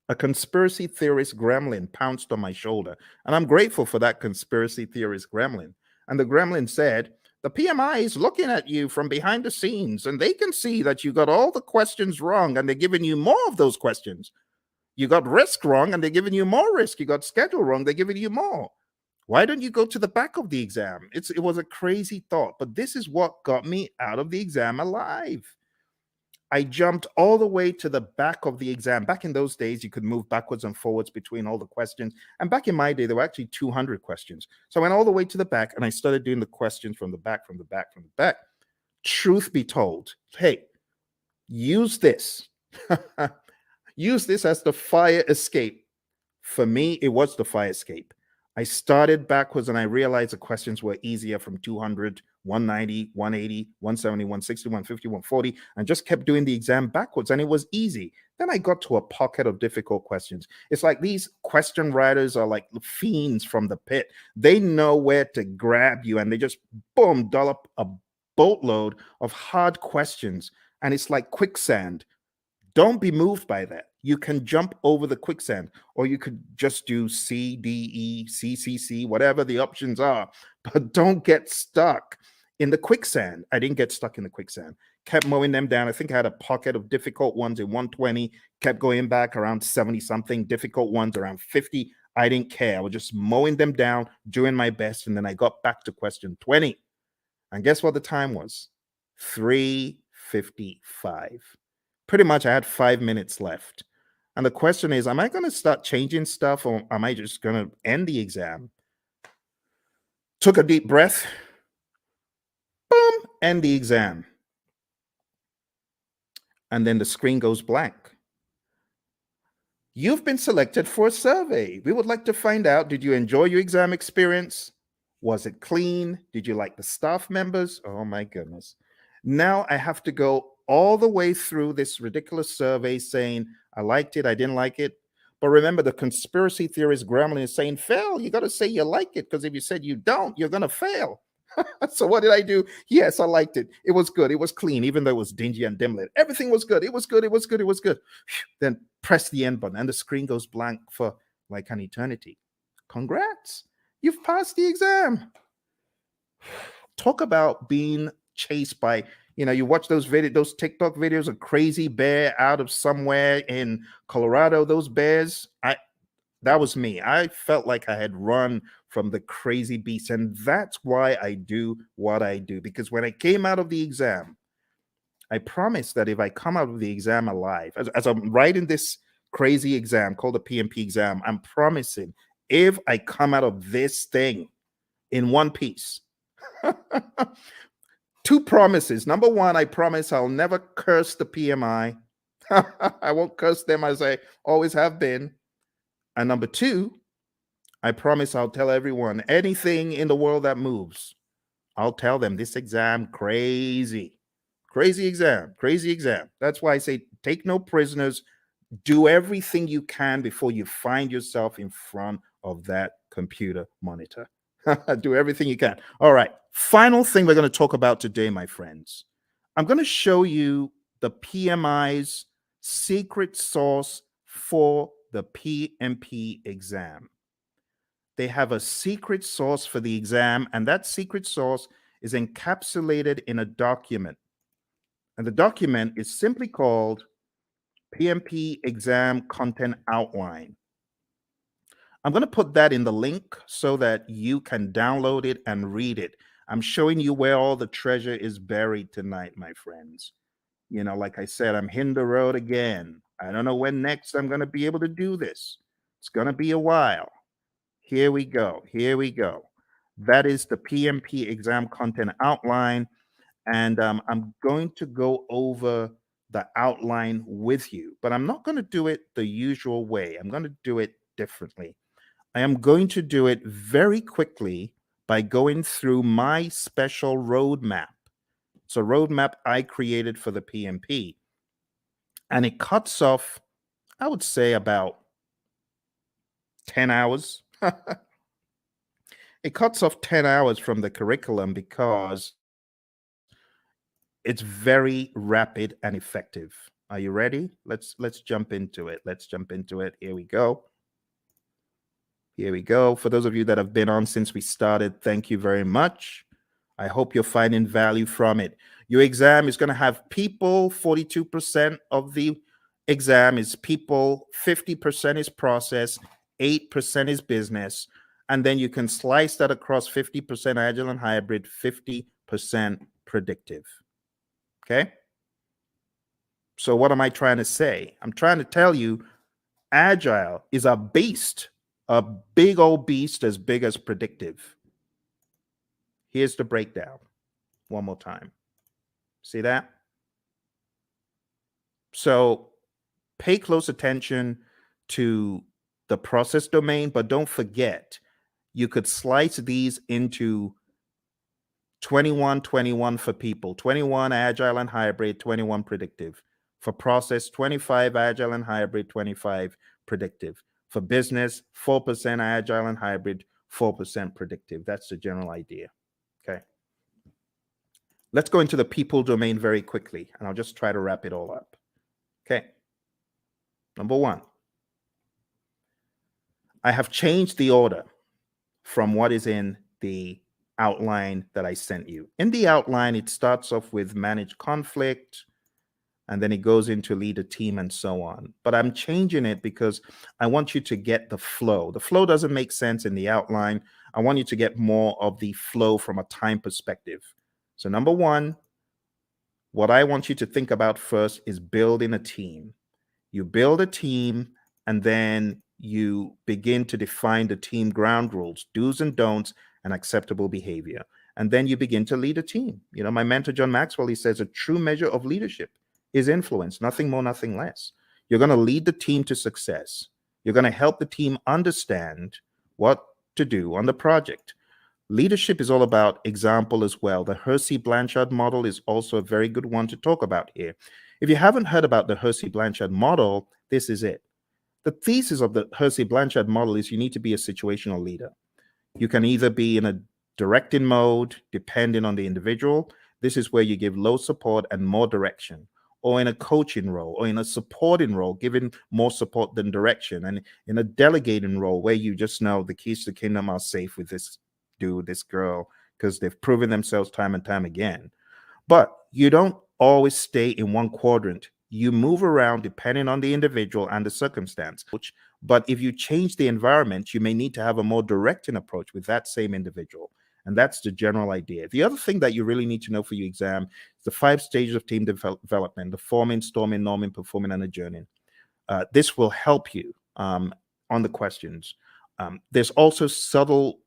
a conspiracy theorist gremlin pounced on my shoulder. And I'm grateful for that conspiracy theorist gremlin. And the gremlin said, the PMI is looking at you from behind the scenes, and they can see that you got all the questions wrong, and they're giving you more of those questions. You got risk wrong, and they're giving you more risk. You got schedule wrong, they're giving you more. Why don't you go to the back of the exam? It was a crazy thought, but this is what got me out of the exam alive. I jumped all the way to the back of the exam. Back in those days, you could move backwards and forwards between all the questions. And back in my day, there were actually 200 questions. So I went all the way to the back and I started doing the questions from the back, from the back, from the back. Truth be told, hey, use this. Use this as the fire escape. For me, it was the fire escape. I started backwards and I realized the questions were easier from 200, 190, 180, 170, 160, 150, 140, and just kept doing the exam backwards. And it was easy. Then I got to a pocket of difficult questions. It's like these question writers are like fiends from the pit. They know where to grab you and they just, boom, dollop a boatload of hard questions. And it's like quicksand. Don't be moved by that. You can jump over the quicksand, or you could just do C, D, E, C, C, C, whatever the options are, but don't get stuck in the quicksand. I didn't get stuck in the quicksand. Kept mowing them down. I think I had a pocket of difficult ones in 120, kept going back around 70 something, difficult ones around 50. I didn't care. I was just mowing them down, doing my best. And then I got back to question 20. And guess what the time was? 3:55. Pretty much I had 5 minutes left. And the question is, am I going to start changing stuff or am I just going to end the exam? Took a deep breath. Boom, end the exam. And then the screen goes blank. You've been selected for a survey. We would like to find out, did you enjoy your exam experience? Was it clean? Did you like the staff members? Oh my goodness. Now I have to go all the way through this ridiculous survey saying, I liked it, I didn't like it. But remember, the conspiracy theorist gremlin is saying, fail, you got to say you like it, because if you said you don't, you're going to fail. So what did I do? Yes, I liked it. It was good. It was clean, even though it was dingy and dim lit. Everything was good. It was good. It was good. It was good. Then press the end button and the screen goes blank for like an eternity. Congrats. You've passed the exam. Talk about being chased by, you watch those TikTok videos of crazy bear out of somewhere in Colorado, those bears. That was me. I felt like I had run from the crazy beast. And that's why I do what I do. Because when I came out of the exam, I promise that if I come out of the exam alive, as I'm writing this crazy exam called the PMP exam, I'm promising if I come out of this thing in one piece, two promises. Number one, I promise I'll never curse the PMI. I won't curse them as I always have been. And number two, I promise I'll tell everyone anything in the world that moves. I'll tell them this exam crazy. Crazy exam, crazy exam. That's why I say take no prisoners. Do everything you can before you find yourself in front of that computer monitor. Do everything you can. All right. Final thing we're going to talk about today, my friends. I'm going to show you the PMI's secret sauce for the PMP exam. They have a secret sauce for the exam, and that secret sauce is encapsulated in a document. And the document is simply called PMP Exam Content Outline. I'm going to put that in the link so that you can download it and read it. I'm showing you where all the treasure is buried tonight, my friends. You know, like I said, I'm hitting the road again. I don't know when next I'm going to be able to do this. It's going to be a while. Here we go. Here we go. That is the PMP exam content outline. And I'm going to go over the outline with you, but I'm not going to do it the usual way. I'm going to do it differently. I am going to do it very quickly by going through my special roadmap. It's a roadmap I created for the PMP. And it cuts off, I would say, about 10 hours. It cuts off 10 hours from the curriculum because it's very rapid and effective. Are you ready? Let's jump into it. Let's jump into it. Here we go. Here we go. For those of you that have been on since we started, thank you very much. I hope you're finding value from it. Your exam is going to have people. 42% of the exam is people, 50% is process, 8% is business. And then you can slice that across 50% agile and hybrid, 50% predictive. Okay? So what am I trying to say? I'm trying to tell you agile is a beast, a big old beast as big as predictive. Here's the breakdown one more time. See that? So pay close attention to the process domain, but don't forget, you could slice these into 21, 21 for people, 21 agile and hybrid, 21 predictive. For process, 25 agile and hybrid, 25 predictive. For business, 4% agile and hybrid, 4% predictive. That's the general idea. Okay. Let's go into the people domain very quickly, and I'll just try to wrap it all up. Okay. Number one, I have changed the order from what is in the outline that I sent you. In the outline, it starts off with manage conflict, and then it goes into lead a team and so on. But I'm changing it because I want you to get the flow. The flow doesn't make sense in the outline. I want you to get more of the flow from a time perspective. So number one, what I want you to think about first is building a team. You build a team, and then you begin to define the team ground rules, do's and don'ts, and acceptable behavior. And then you begin to lead a team. You know, my mentor, John Maxwell, he says a true measure of leadership is influence, nothing more, nothing less. You're going to lead the team to success. You're going to help the team understand what to do on the project. Leadership is all about example as well. The Hersey-Blanchard model is also a very good one to talk about here. If you haven't heard about the Hersey-Blanchard model, this is it. The thesis of the Hersey-Blanchard model is you need to be a situational leader. You can either be in a directing mode, depending on the individual. This is where you give low support and more direction, or in a coaching role, or in a supporting role, giving more support than direction, and in a delegating role where you just know the keys to the kingdom are safe with this dude, this girl, because they've proven themselves time and time again. But you don't always stay in one quadrant. You move around depending on the individual and the circumstance. But if you change the environment, you may need to have a more directing approach with that same individual. And that's the general idea. The other thing that you really need to know for your exam is the 5 stages of team development: the forming, storming, norming, performing, and adjourning. This will help you on the questions. There's also subtle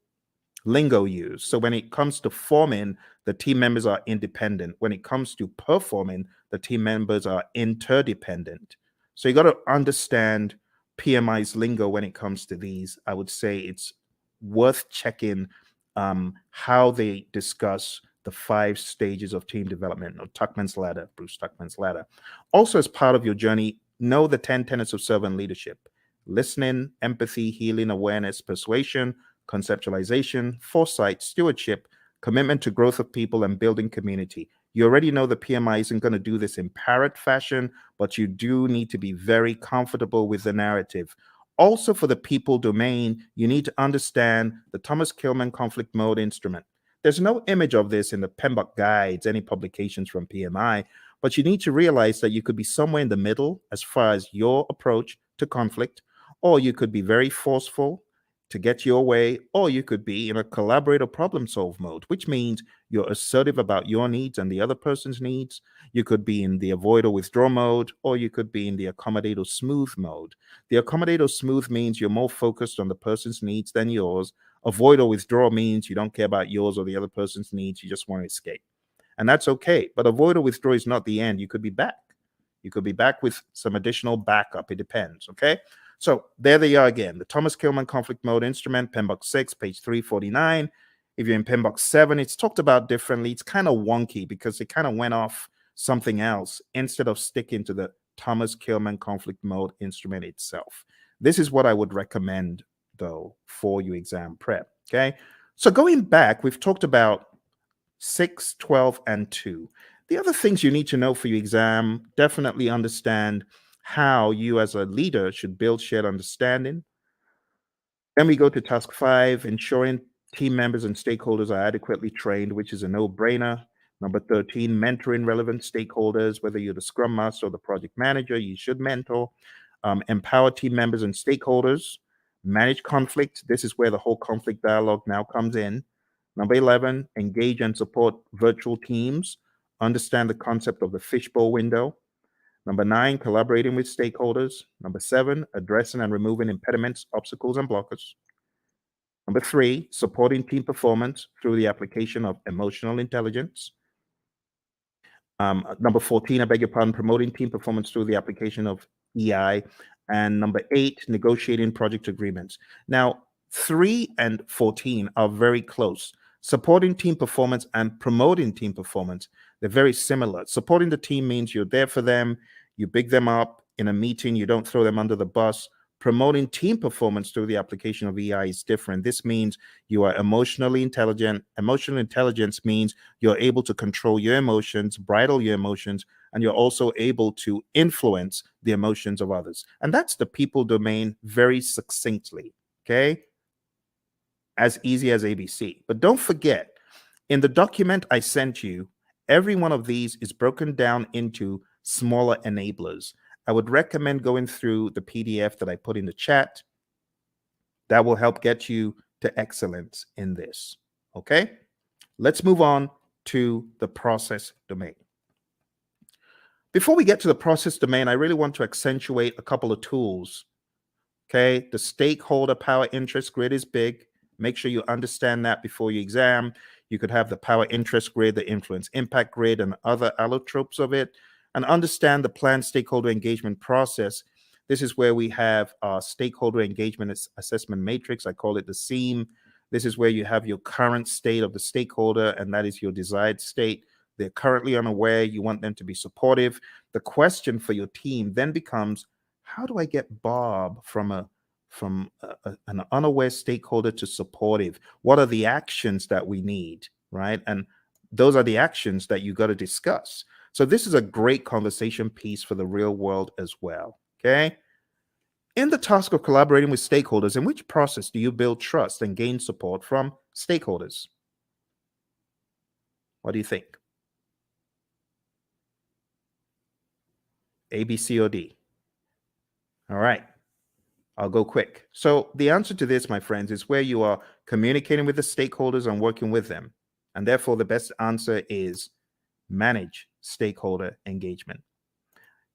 lingo used. So when it comes to forming, the team members are independent. When it comes to performing, the team members are interdependent. So you got to understand PMI's lingo when it comes to these. I would say it's worth checking how they discuss the 5 stages of team development, or Tuckman's ladder, Bruce Tuckman's ladder. Also, as part of your journey, know the 10 tenets of servant leadership: listening, empathy, healing, awareness, persuasion, conceptualization, foresight, stewardship, commitment to growth of people, and building community. You already know the PMI isn't going to do this in parrot fashion, but you do need to be very comfortable with the narrative. Also, for the people domain, you need to understand the Thomas Kilmann conflict mode instrument. There's no image of this in the PMBOK guides, any publications from PMI, but you need to realize that you could be somewhere in the middle as far as your approach to conflict, or you could be very forceful to get your way, or you could be in a collaborate or problem solve mode, which means you're assertive about your needs and the other person's needs. You could be in the avoid or withdraw mode, or you could be in the accommodate or smooth mode. The accommodate or smooth means you're more focused on the person's needs than yours. Avoid or withdraw means you don't care about yours or the other person's needs. You just want to escape. And that's okay. But avoid or withdraw is not the end. You could be back. You could be back with some additional backup. It depends. Okay. So there they are again. The Thomas Kilmann conflict mode instrument, PMBOK 6, page 349. If you're in PMBOK 7, it's talked about differently. It's kind of wonky because it kind of went off something else instead of sticking to the Thomas Kilmann conflict mode instrument itself. This is what I would recommend, though, for your exam prep. Okay. So going back, we've talked about 6, 12, and 2. The other things you need to know for your exam: definitely understand how you as a leader should build shared understanding. Then we go to task 5, ensuring team members and stakeholders are adequately trained, which is a no-brainer. Number 13, mentoring relevant stakeholders. Whether you're the scrum master or the project manager, you should mentor. Empower team members and stakeholders. Manage conflict. This is where the whole conflict dialogue now comes in. Number 11, engage and support virtual teams. Understand the concept of the fishbowl window. Number 9, collaborating with stakeholders. Number 7, addressing and removing impediments, obstacles, and blockers. Number 3, supporting team performance through the application of emotional intelligence. Number 14, I beg your pardon, promoting team performance through the application of EI. And number 8, negotiating project agreements. Now, 3 and 14 are very close. Supporting team performance and promoting team performance, they're very similar. Supporting the team means you're there for them, you big them up in a meeting, you don't throw them under the bus. Promoting team performance through the application of EI is different. This means you are emotionally intelligent. Emotional intelligence means you're able to control your emotions, bridle your emotions, and you're also able to influence the emotions of others. And that's the people domain very succinctly. Okay. As easy as ABC. But don't forget, in the document I sent you, every one of these is broken down into smaller enablers. I would recommend going through the PDF that I put in the chat. That will help get you to excellence in this. Okay? Let's move on to the process domain. Before we get to the process domain, I really want to accentuate a couple of tools. Okay? The stakeholder power interest grid is big. Make sure you understand that before your exam. You could have the power interest grid, the influence impact grid, and other allotropes of it. And understand the planned stakeholder engagement process. This is where we have our stakeholder engagement assessment matrix. I call it the SEAM. This is where you have your current state of the stakeholder, and that is your desired state. They're currently unaware. You want them to be supportive. The question for your team then becomes, how do I get Bob from an unaware stakeholder to supportive? What are the actions that we need, right? And those are the actions that you got to discuss. So this is a great conversation piece for the real world as well, okay? In the task of collaborating with stakeholders, in which process do you build trust and gain support from stakeholders? What do you think? A, B, C, or D? All right. I'll go quick. So, the answer to this, my friends, is where you are communicating with the stakeholders and working with them. And therefore, the best answer is manage stakeholder engagement.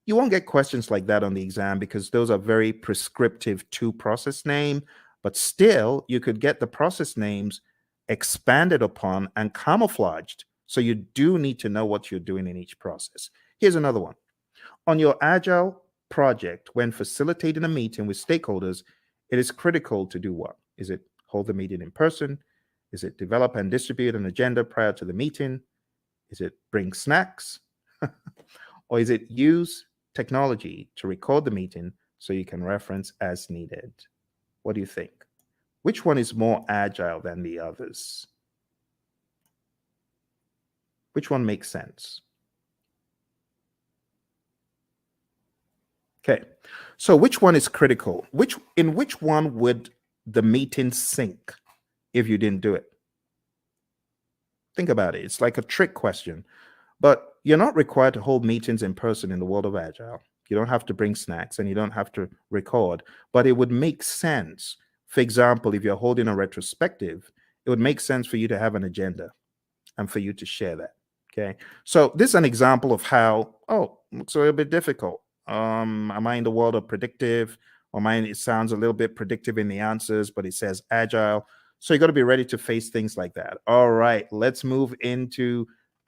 You won't get questions like that on the exam because those are very prescriptive to process name, but still, you could get the process names expanded upon and camouflaged. So, you do need to know what you're doing in each process. Here's another one. On your Agile project, when facilitating a meeting with stakeholders, it is critical to do what? Is it hold the meeting in person? Is it develop and distribute an agenda prior to the meeting? Is it bring snacks? Or is it use technology to record the meeting so you can reference as needed? What do you think? Which one is more agile than the others? Which one makes sense? Okay. So which one is critical? Which one would the meeting sink if you didn't do it? Think about it. It's like a trick question. But you're not required to hold meetings in person in the world of Agile. You don't have to bring snacks and you don't have to record, but it would make sense. For example, if you're holding a retrospective, it would make sense for you to have an agenda and for you to share that. Okay. So this is an example of how, oh, looks a little bit difficult. Am I in the world of predictive? Or mine, it sounds a little bit predictive in the answers, but it says agile. So you got to be ready to face things like that. All right, let's move into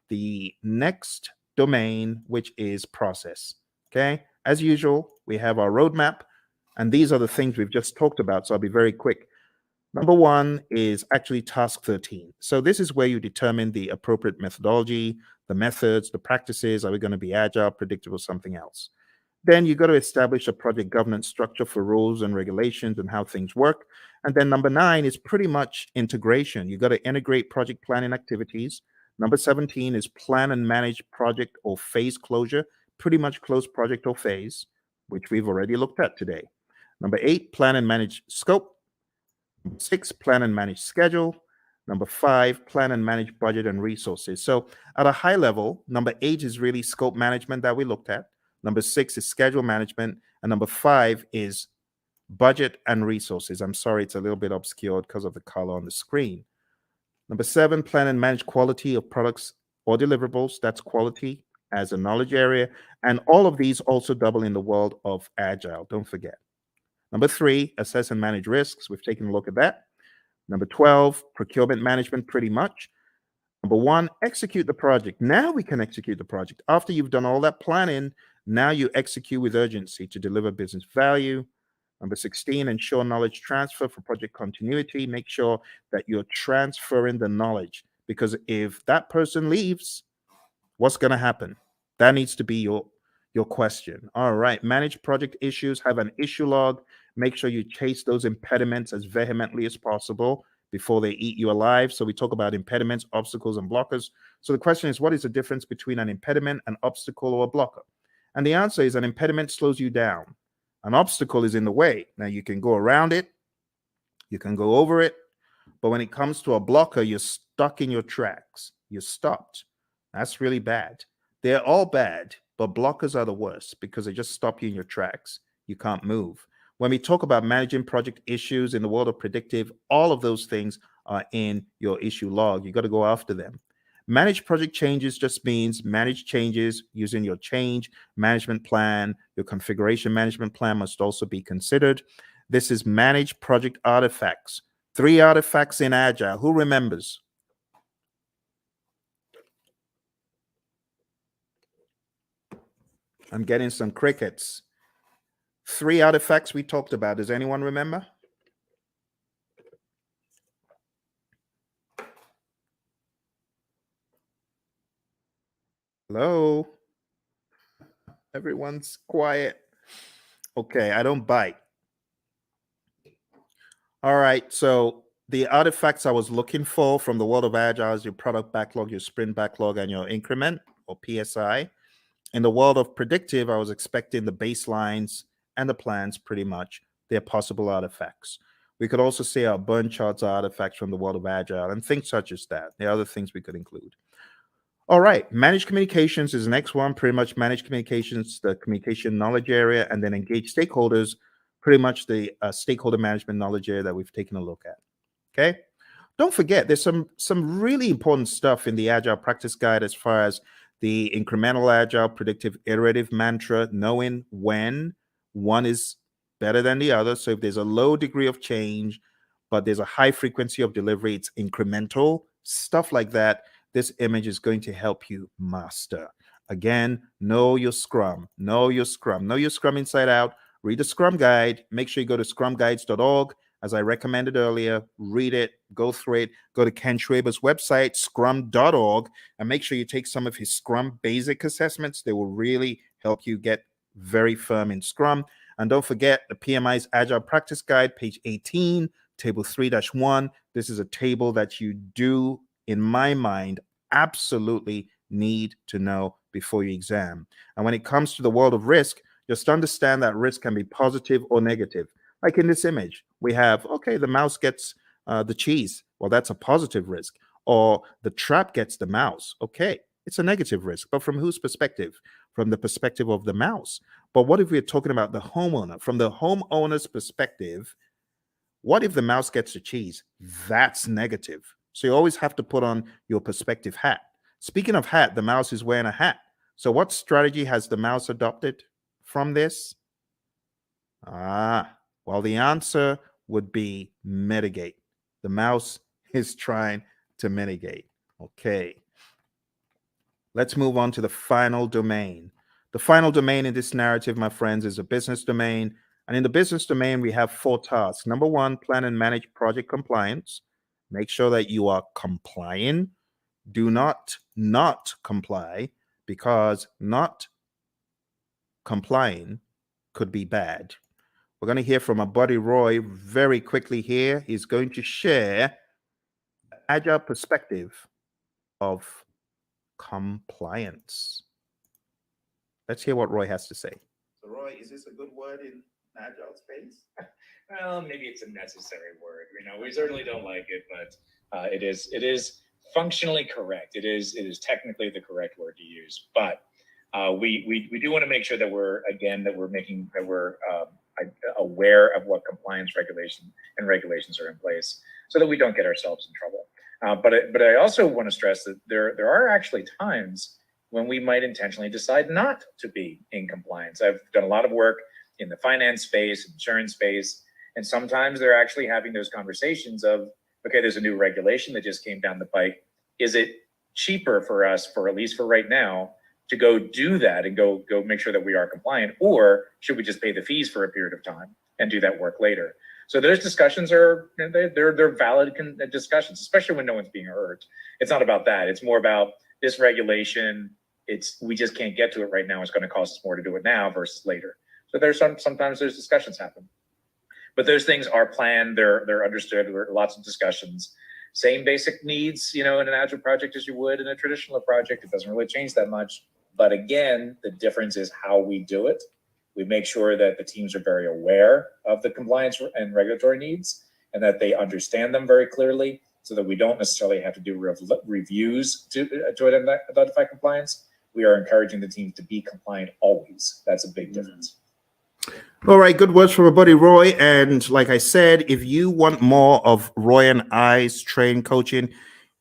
the next domain, which is process. Okay. As usual, we have our roadmap, and these are the things we've just talked about. So I'll be very quick. Number one is actually task 13. So this is where you determine the appropriate methodology, the methods, the practices. Are we going to be agile, predictive, or something else? Then you got to establish a project governance structure for rules and regulations and how things work. And then number 9 is pretty much integration. You got to integrate project planning activities. Number 17 is plan and manage project or phase closure, pretty much close project or phase, which we've already looked at today. Number 8, plan and manage scope. Number 6, plan and manage schedule. Number 5, plan and manage budget and resources. So at a high level, number 8 is really scope management that we looked at. Number 6 is schedule management. And number 5 is budget and resources. I'm sorry, it's a little bit obscured because of the color on the screen. Number 7, plan and manage quality of products or deliverables. That's quality as a knowledge area. And all of these also double in the world of Agile. Don't forget. Number 3, assess and manage risks. We've taken a look at that. Number 12, procurement management, pretty much. Number 1, execute the project. Now we can execute the project. After you've done all that planning, now you execute with urgency to deliver business value. Number 16, ensure knowledge transfer for project continuity. Make sure that you're transferring the knowledge, because if that person leaves, what's going to happen? That needs to be your question. All right, manage project issues, have an issue log. Make sure you chase those impediments as vehemently as possible before they eat you alive. So we talk about impediments, obstacles, and blockers. So the question is, what is the difference between an impediment, an obstacle, or a blocker? And the answer is an impediment slows you down. An obstacle is in the way. Now you can go around it, you can go over it, but when it comes to a blocker, you're stuck in your tracks. You're stopped. That's really bad. They're all bad, but blockers are the worst because they just stop you in your tracks. You can't move. When we talk about managing project issues in the world of predictive, all of those things are in your issue log. You got to go after them. Manage project changes just means manage changes using your change management plan. Your configuration management plan must also be considered. This is manage project artifacts. 3 artifacts in Agile. Who remembers? I'm getting some crickets. 3 artifacts we talked about. Does anyone remember? Hello? Everyone's quiet. Okay, I don't bite. All right, so the artifacts I was looking for from the world of Agile is your product backlog, your sprint backlog, and your increment or PSI. In the world of predictive, I was expecting the baselines and the plans pretty much. They're possible artifacts. We could also say our burn charts are artifacts from the world of Agile and things such as that. There are other things we could include. All right, managed communications is the next one. Pretty much managed communications, the communication knowledge area, and then engage stakeholders pretty much the stakeholder management knowledge area that we've taken a look at. Okay. Don't forget, there's some really important stuff in the Agile Practice Guide as far as the incremental agile predictive iterative mantra, knowing when one is better than the other. So if there's a low degree of change, but there's a high frequency of delivery, it's incremental, stuff like that. This image is going to help you master. Again, know your Scrum, know your Scrum, know your Scrum inside out. Read the Scrum Guide. Make sure you go to scrumguides.org. As I recommended earlier, read it, go through it, go to Ken Schwaber's website, scrum.org, and make sure you take some of his Scrum basic assessments. They will really help you get very firm in Scrum. And don't forget the PMI's Agile Practice Guide, page 18, table 3-1. This is a table that you do, in my mind, absolutely need to know before your exam. And when it comes to the world of risk, just understand that risk can be positive or negative. Like in this image, we have, okay, the mouse gets the cheese. Well, that's a positive risk. Or the trap gets the mouse. Okay, it's a negative risk. But from whose perspective? From the perspective of the mouse. But what if we're talking about the homeowner? From the homeowner's perspective, what if the mouse gets the cheese? That's negative. So you always have to put on your perspective hat. Speaking of hat, the mouse is wearing a hat. So what strategy has the mouse adopted from this? Well, the answer would be mitigate. The mouse is trying to mitigate. Okay. Let's move on to the final domain. The final domain in this narrative, my friends, is a business domain. And in the business domain, we have 4 tasks. Number 1, plan and manage project compliance. Make sure that you are complying. Do not comply, because not complying could be bad. We're going to hear from our buddy Roy very quickly here. He's going to share the agile perspective of compliance. Let's hear what Roy has to say. So Roy, is this a good word in agile space? Well, maybe it's a necessary word. We certainly don't like it, but it is functionally correct. It is technically the correct word to use. But we do want to make sure that we're aware of what compliance regulations are in place, so that we don't get ourselves in trouble. But I also want to stress that there are actually times when we might intentionally decide not to be in compliance. I've done a lot of work in the finance space, insurance space, and sometimes they're actually having those conversations of, okay, there's a new regulation that just came down the pike. Is it cheaper for us, for at least for right now, to go do that and go make sure that we are compliant, or should we just pay the fees for a period of time and do that work later? So those discussions they're valid discussions, especially when no one's being heard. It's not about that. It's more about this regulation. We just can't get to it right now. It's going to cost us more to do it now versus later. So sometimes those discussions happen, but those things are planned. They're understood. There are lots of discussions. Same basic needs, in an agile project as you would in a traditional project. It doesn't really change that much. But again, the difference is how we do it. We make sure that the teams are very aware of the compliance and regulatory needs, and that they understand them very clearly, so that we don't necessarily have to do reviews to identify compliance. We are encouraging the teams to be compliant always. That's a big difference. All right, good words from our buddy Roy. And like I said, if you want more of Roy and I's train coaching,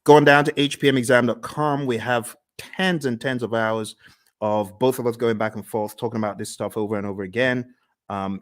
going down to hpmexam.com, we have tens and tens of hours of both of us going back and forth talking about this stuff over and over again.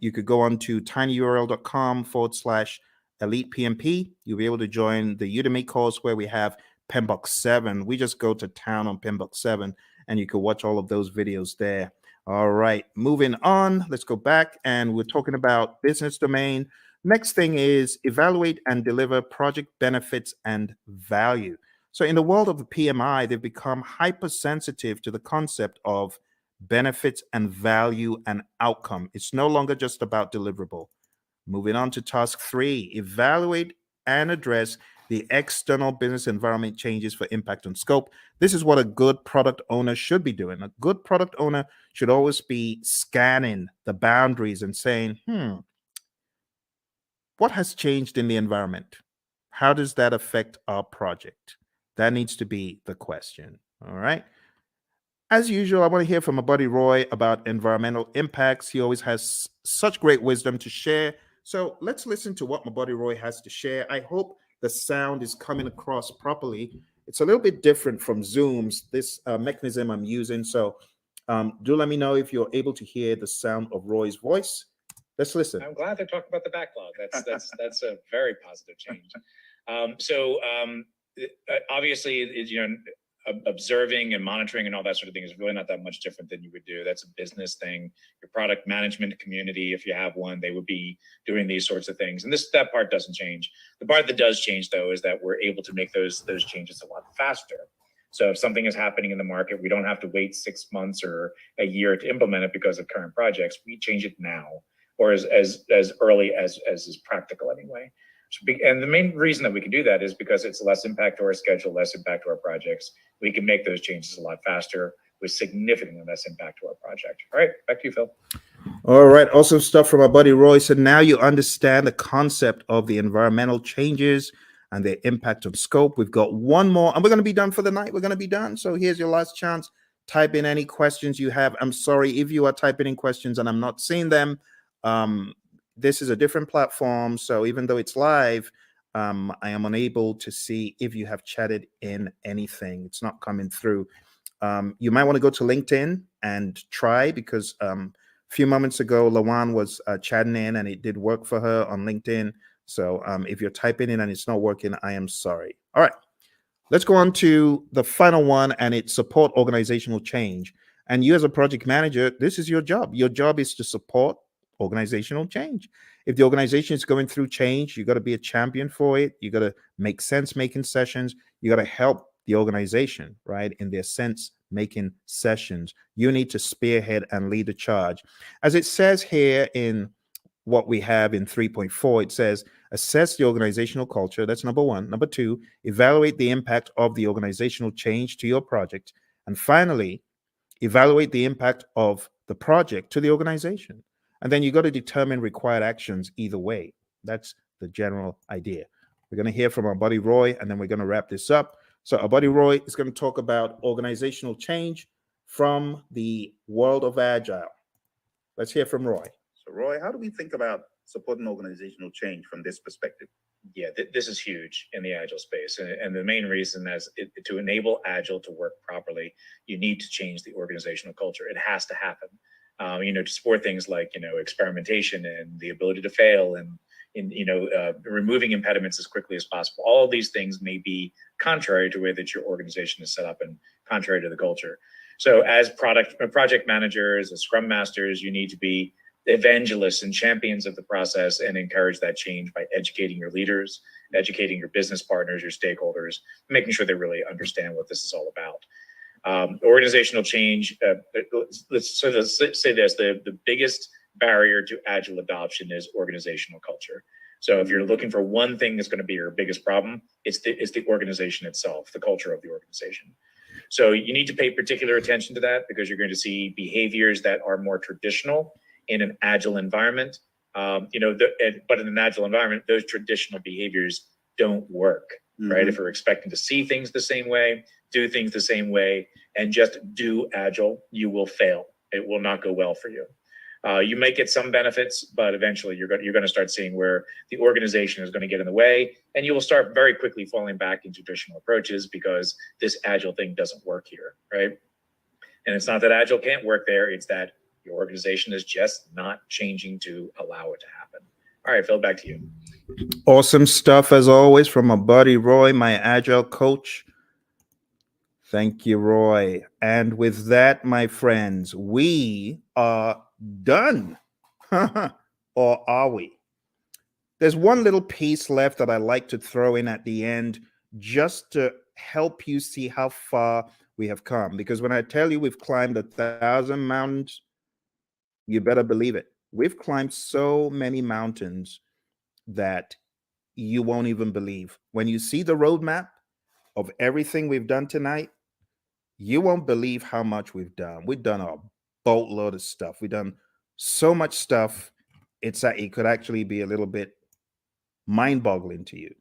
You could go on to tinyurl.com/elite PMP. You'll be able to join the Udemy course where we have PMBOK 7. We just go to town on PMBOK 7, and you can watch all of those videos there. All right, moving on. Let's go back, and we're talking about business domain. Next thing is evaluate and deliver project benefits and value. So in the world of the PMI, they've become hypersensitive to the concept of benefits and value and outcome. It's no longer just about deliverable. Moving on to task 3, evaluate and address the external business environment changes for impact on scope. This is what a good product owner should be doing. A good product owner should always be scanning the boundaries and saying, what has changed in the environment? How does that affect our project? That needs to be the question. All right. as usual, I want to hear from my buddy Roy about environmental impacts. He always has such great wisdom to share. So let's listen to what my buddy Roy has to share. I hope the sound is coming across properly. It's a little bit different from Zoom's, this mechanism I'm using. So do let me know if you're able to hear the sound of Roy's voice. Let's listen. I'm glad they're talking about the backlog. That's a very positive change. So obviously, observing and monitoring and all that sort of thing is really not that much different than you would do. That's a business thing. Your product management community, if you have one, they would be doing these sorts of things. And that part doesn't change. The part that does change, though, is that we're able to make those changes a lot faster. So if something is happening in the market, we don't have to wait 6 months or a year to implement it because of current projects. We change it now, or as early as is practical anyway. And the main reason that we can do that is because it's less impact to our schedule, less impact to our projects. We can make those changes a lot faster with significantly less impact to our project. All right, back to you, Phil. All right, awesome stuff from our buddy Roy. So now you understand the concept of the environmental changes and their impact on scope. We've got one more, and we're going to be done for the night. We're going to be done. So here's your last chance. Type in any questions you have. I'm sorry if you are typing in questions and I'm not seeing them. This is a different platform, so even though it's live, I am unable to see if you have chatted in anything. It's not coming through. You might want to go to LinkedIn and try, because a few moments ago, Lawan was chatting in and it did work for her on LinkedIn. So if you're typing in and it's not working, I am sorry. All right, let's go on to the final one, and it's support organizational change. And you as a project manager, this is your job. Your job is to support organizational change. If the organization is going through change, you got to be a champion for it. You got to make sense making sessions. You got to help the organization, right, in their sense making sessions. You need to spearhead and lead the charge. As it says here in what we have in 3.4, it says assess the organizational culture. That's number one. Number two, evaluate the impact of the organizational change to your project. And finally, evaluate the impact of the project to the organization. And then you got to determine required actions either way. That's the general idea. We're going to hear from our buddy Roy, and then we're going to wrap this up. So our buddy Roy is going to talk about organizational change from the world of Agile. Let's hear from Roy. So, Roy, how do we think about supporting organizational change from this perspective? Yeah, this is huge in the Agile space. And the main reason is to enable Agile to work properly, you need to change the organizational culture. It has to happen. To support things like, experimentation and the ability to fail and removing impediments as quickly as possible. All of these things may be contrary to the way that your organization is set up and contrary to the culture. So as project managers, as scrum masters, you need to be evangelists and champions of the process and encourage that change by educating your leaders, educating your business partners, your stakeholders, making sure they really understand what this is all about. Organizational change, let's say this, the biggest barrier to Agile adoption is organizational culture. So if you're looking for one thing that's going to be your biggest problem, it's the organization itself, the culture of the organization. So you need to pay particular attention to that, because you're going to see behaviors that are more traditional in an Agile environment. But in an Agile environment, those traditional behaviors don't work, right? If we're expecting to see things the same way, do things the same way, and just do Agile, you will fail. It will not go well for you. You may get some benefits, but eventually you're going to start seeing where the organization is going to get in the way, and you will start very quickly falling back into traditional approaches because this Agile thing doesn't work here, right? And it's not that Agile can't work there, it's that your organization is just not changing to allow it to happen. All right, Phil, back to you. Awesome stuff as always from my buddy Roy, my Agile coach. Thank you, Roy. And with that, my friends, we are done. Or are we? There's one little piece left that I like to throw in at the end, just to help you see how far we have come. Because when I tell you we've climbed 1,000 mountains, you better believe it. We've climbed so many mountains that you won't even believe. When you see the roadmap of everything we've done tonight, you won't believe how much we've done. We've done a boatload of stuff. We've done so much stuff. It could actually be a little bit mind-boggling to you.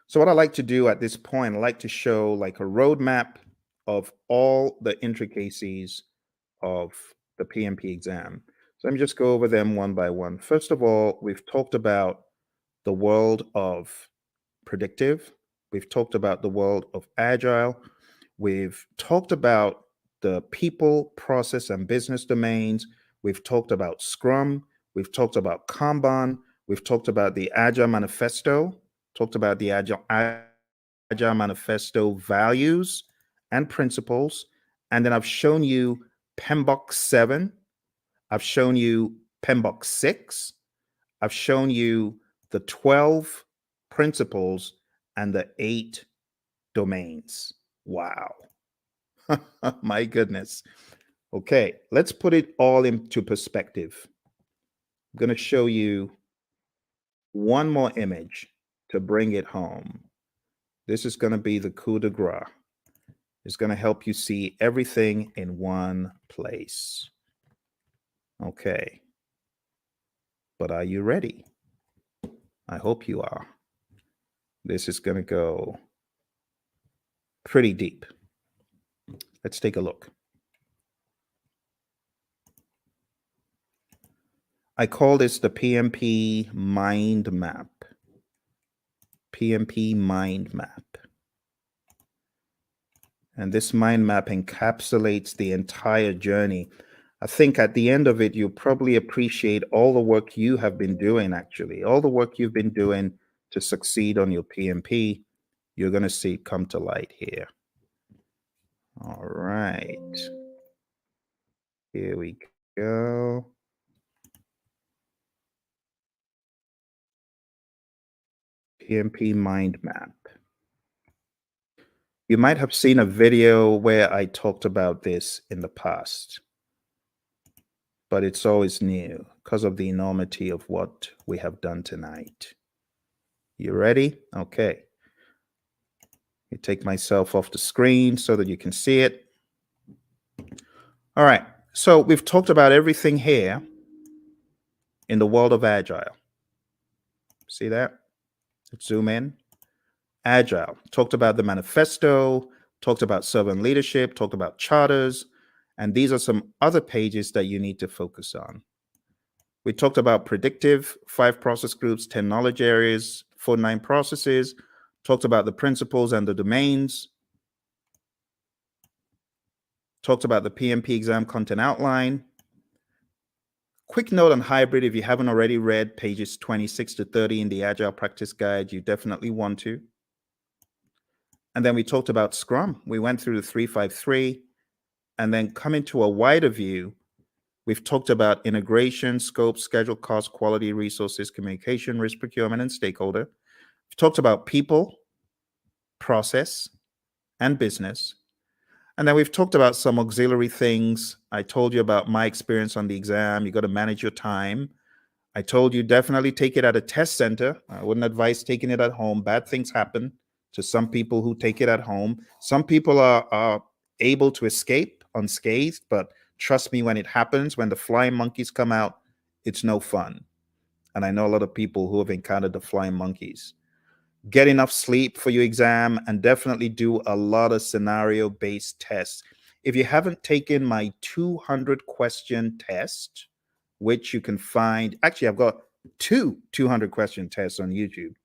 So what I like to do at this point, I like to show like a roadmap of all the intricacies of the PMP exam. So let me just go over them one by one. First of all, we've talked about the world of predictive. We've talked about the world of agile. We've talked about the people, process, and business domains. We've talked about Scrum. We've talked about Kanban. We've talked about the Agile Manifesto, talked about the Agile Manifesto values and principles. And then I've shown you PMBOK 7. I've shown you PMBOK 6. I've shown you the 12 principles and the 8 domains. Wow. My goodness. Okay, let's put it all into perspective. I'm going to show you one more image to bring it home. This is going to be the coup de grace. It's going to help you see everything in one place. Okay. But are you ready? I hope you are. This is going to go pretty deep. Let's take a look. I call this the PMP mind map. PMP mind map. And this mind map encapsulates the entire journey. I think at the end of it, you'll probably appreciate all the work you have been doing, actually. All the work you've been doing to succeed on your PMP, you're going to see it come to light here. All right. Here we go. PMP mind map. You might have seen a video where I talked about this in the past, but it's always new because of the enormity of what we have done tonight. You ready? Okay. You take myself off the screen so that you can see it. All right. So we've talked about everything here in the world of Agile. See that? Let's zoom in. Agile. Talked about the manifesto, talked about servant leadership, talked about charters, and these are some other pages that you need to focus on. We talked about predictive, 5 process groups, 10 knowledge areas, 49 processes, talked about the principles and the domains, talked about the PMP exam content outline. Quick note on hybrid, if you haven't already read pages 26 to 30 in the Agile Practice Guide, you definitely want to. And then we talked about Scrum. We went through the 353, and then coming to a wider view, we've talked about integration, scope, schedule, cost, quality, resources, communication, risk, procurement, and stakeholder. We've talked about people, process, and business. And then we've talked about some auxiliary things. I told you about my experience on the exam. You got to manage your time. I told you definitely take it at a test center. I wouldn't advise taking it at home. Bad things happen to some people who take it at home. Some people are able to escape unscathed, but trust me, when it happens, when the flying monkeys come out, it's no fun. And I know a lot of people who have encountered the flying monkeys. Get enough sleep for your exam and definitely do a lot of scenario-based tests. If you haven't taken my 200 question test, which you can find, actually, I've got 200 question tests on YouTube.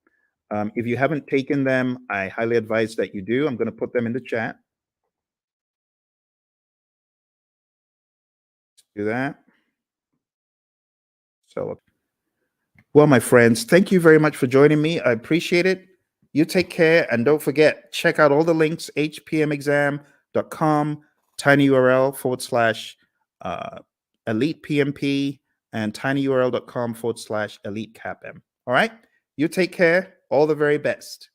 If you haven't taken them, I highly advise that you do. I'm going to put them in the chat. Do that. So, well, my friends, thank you very much for joining me. I appreciate it. You take care, and don't forget, check out all the links, hpmexam.com, tinyurl/elite PMP, and tinyurl.com/elite CAPM. All right? You take care. All the very best.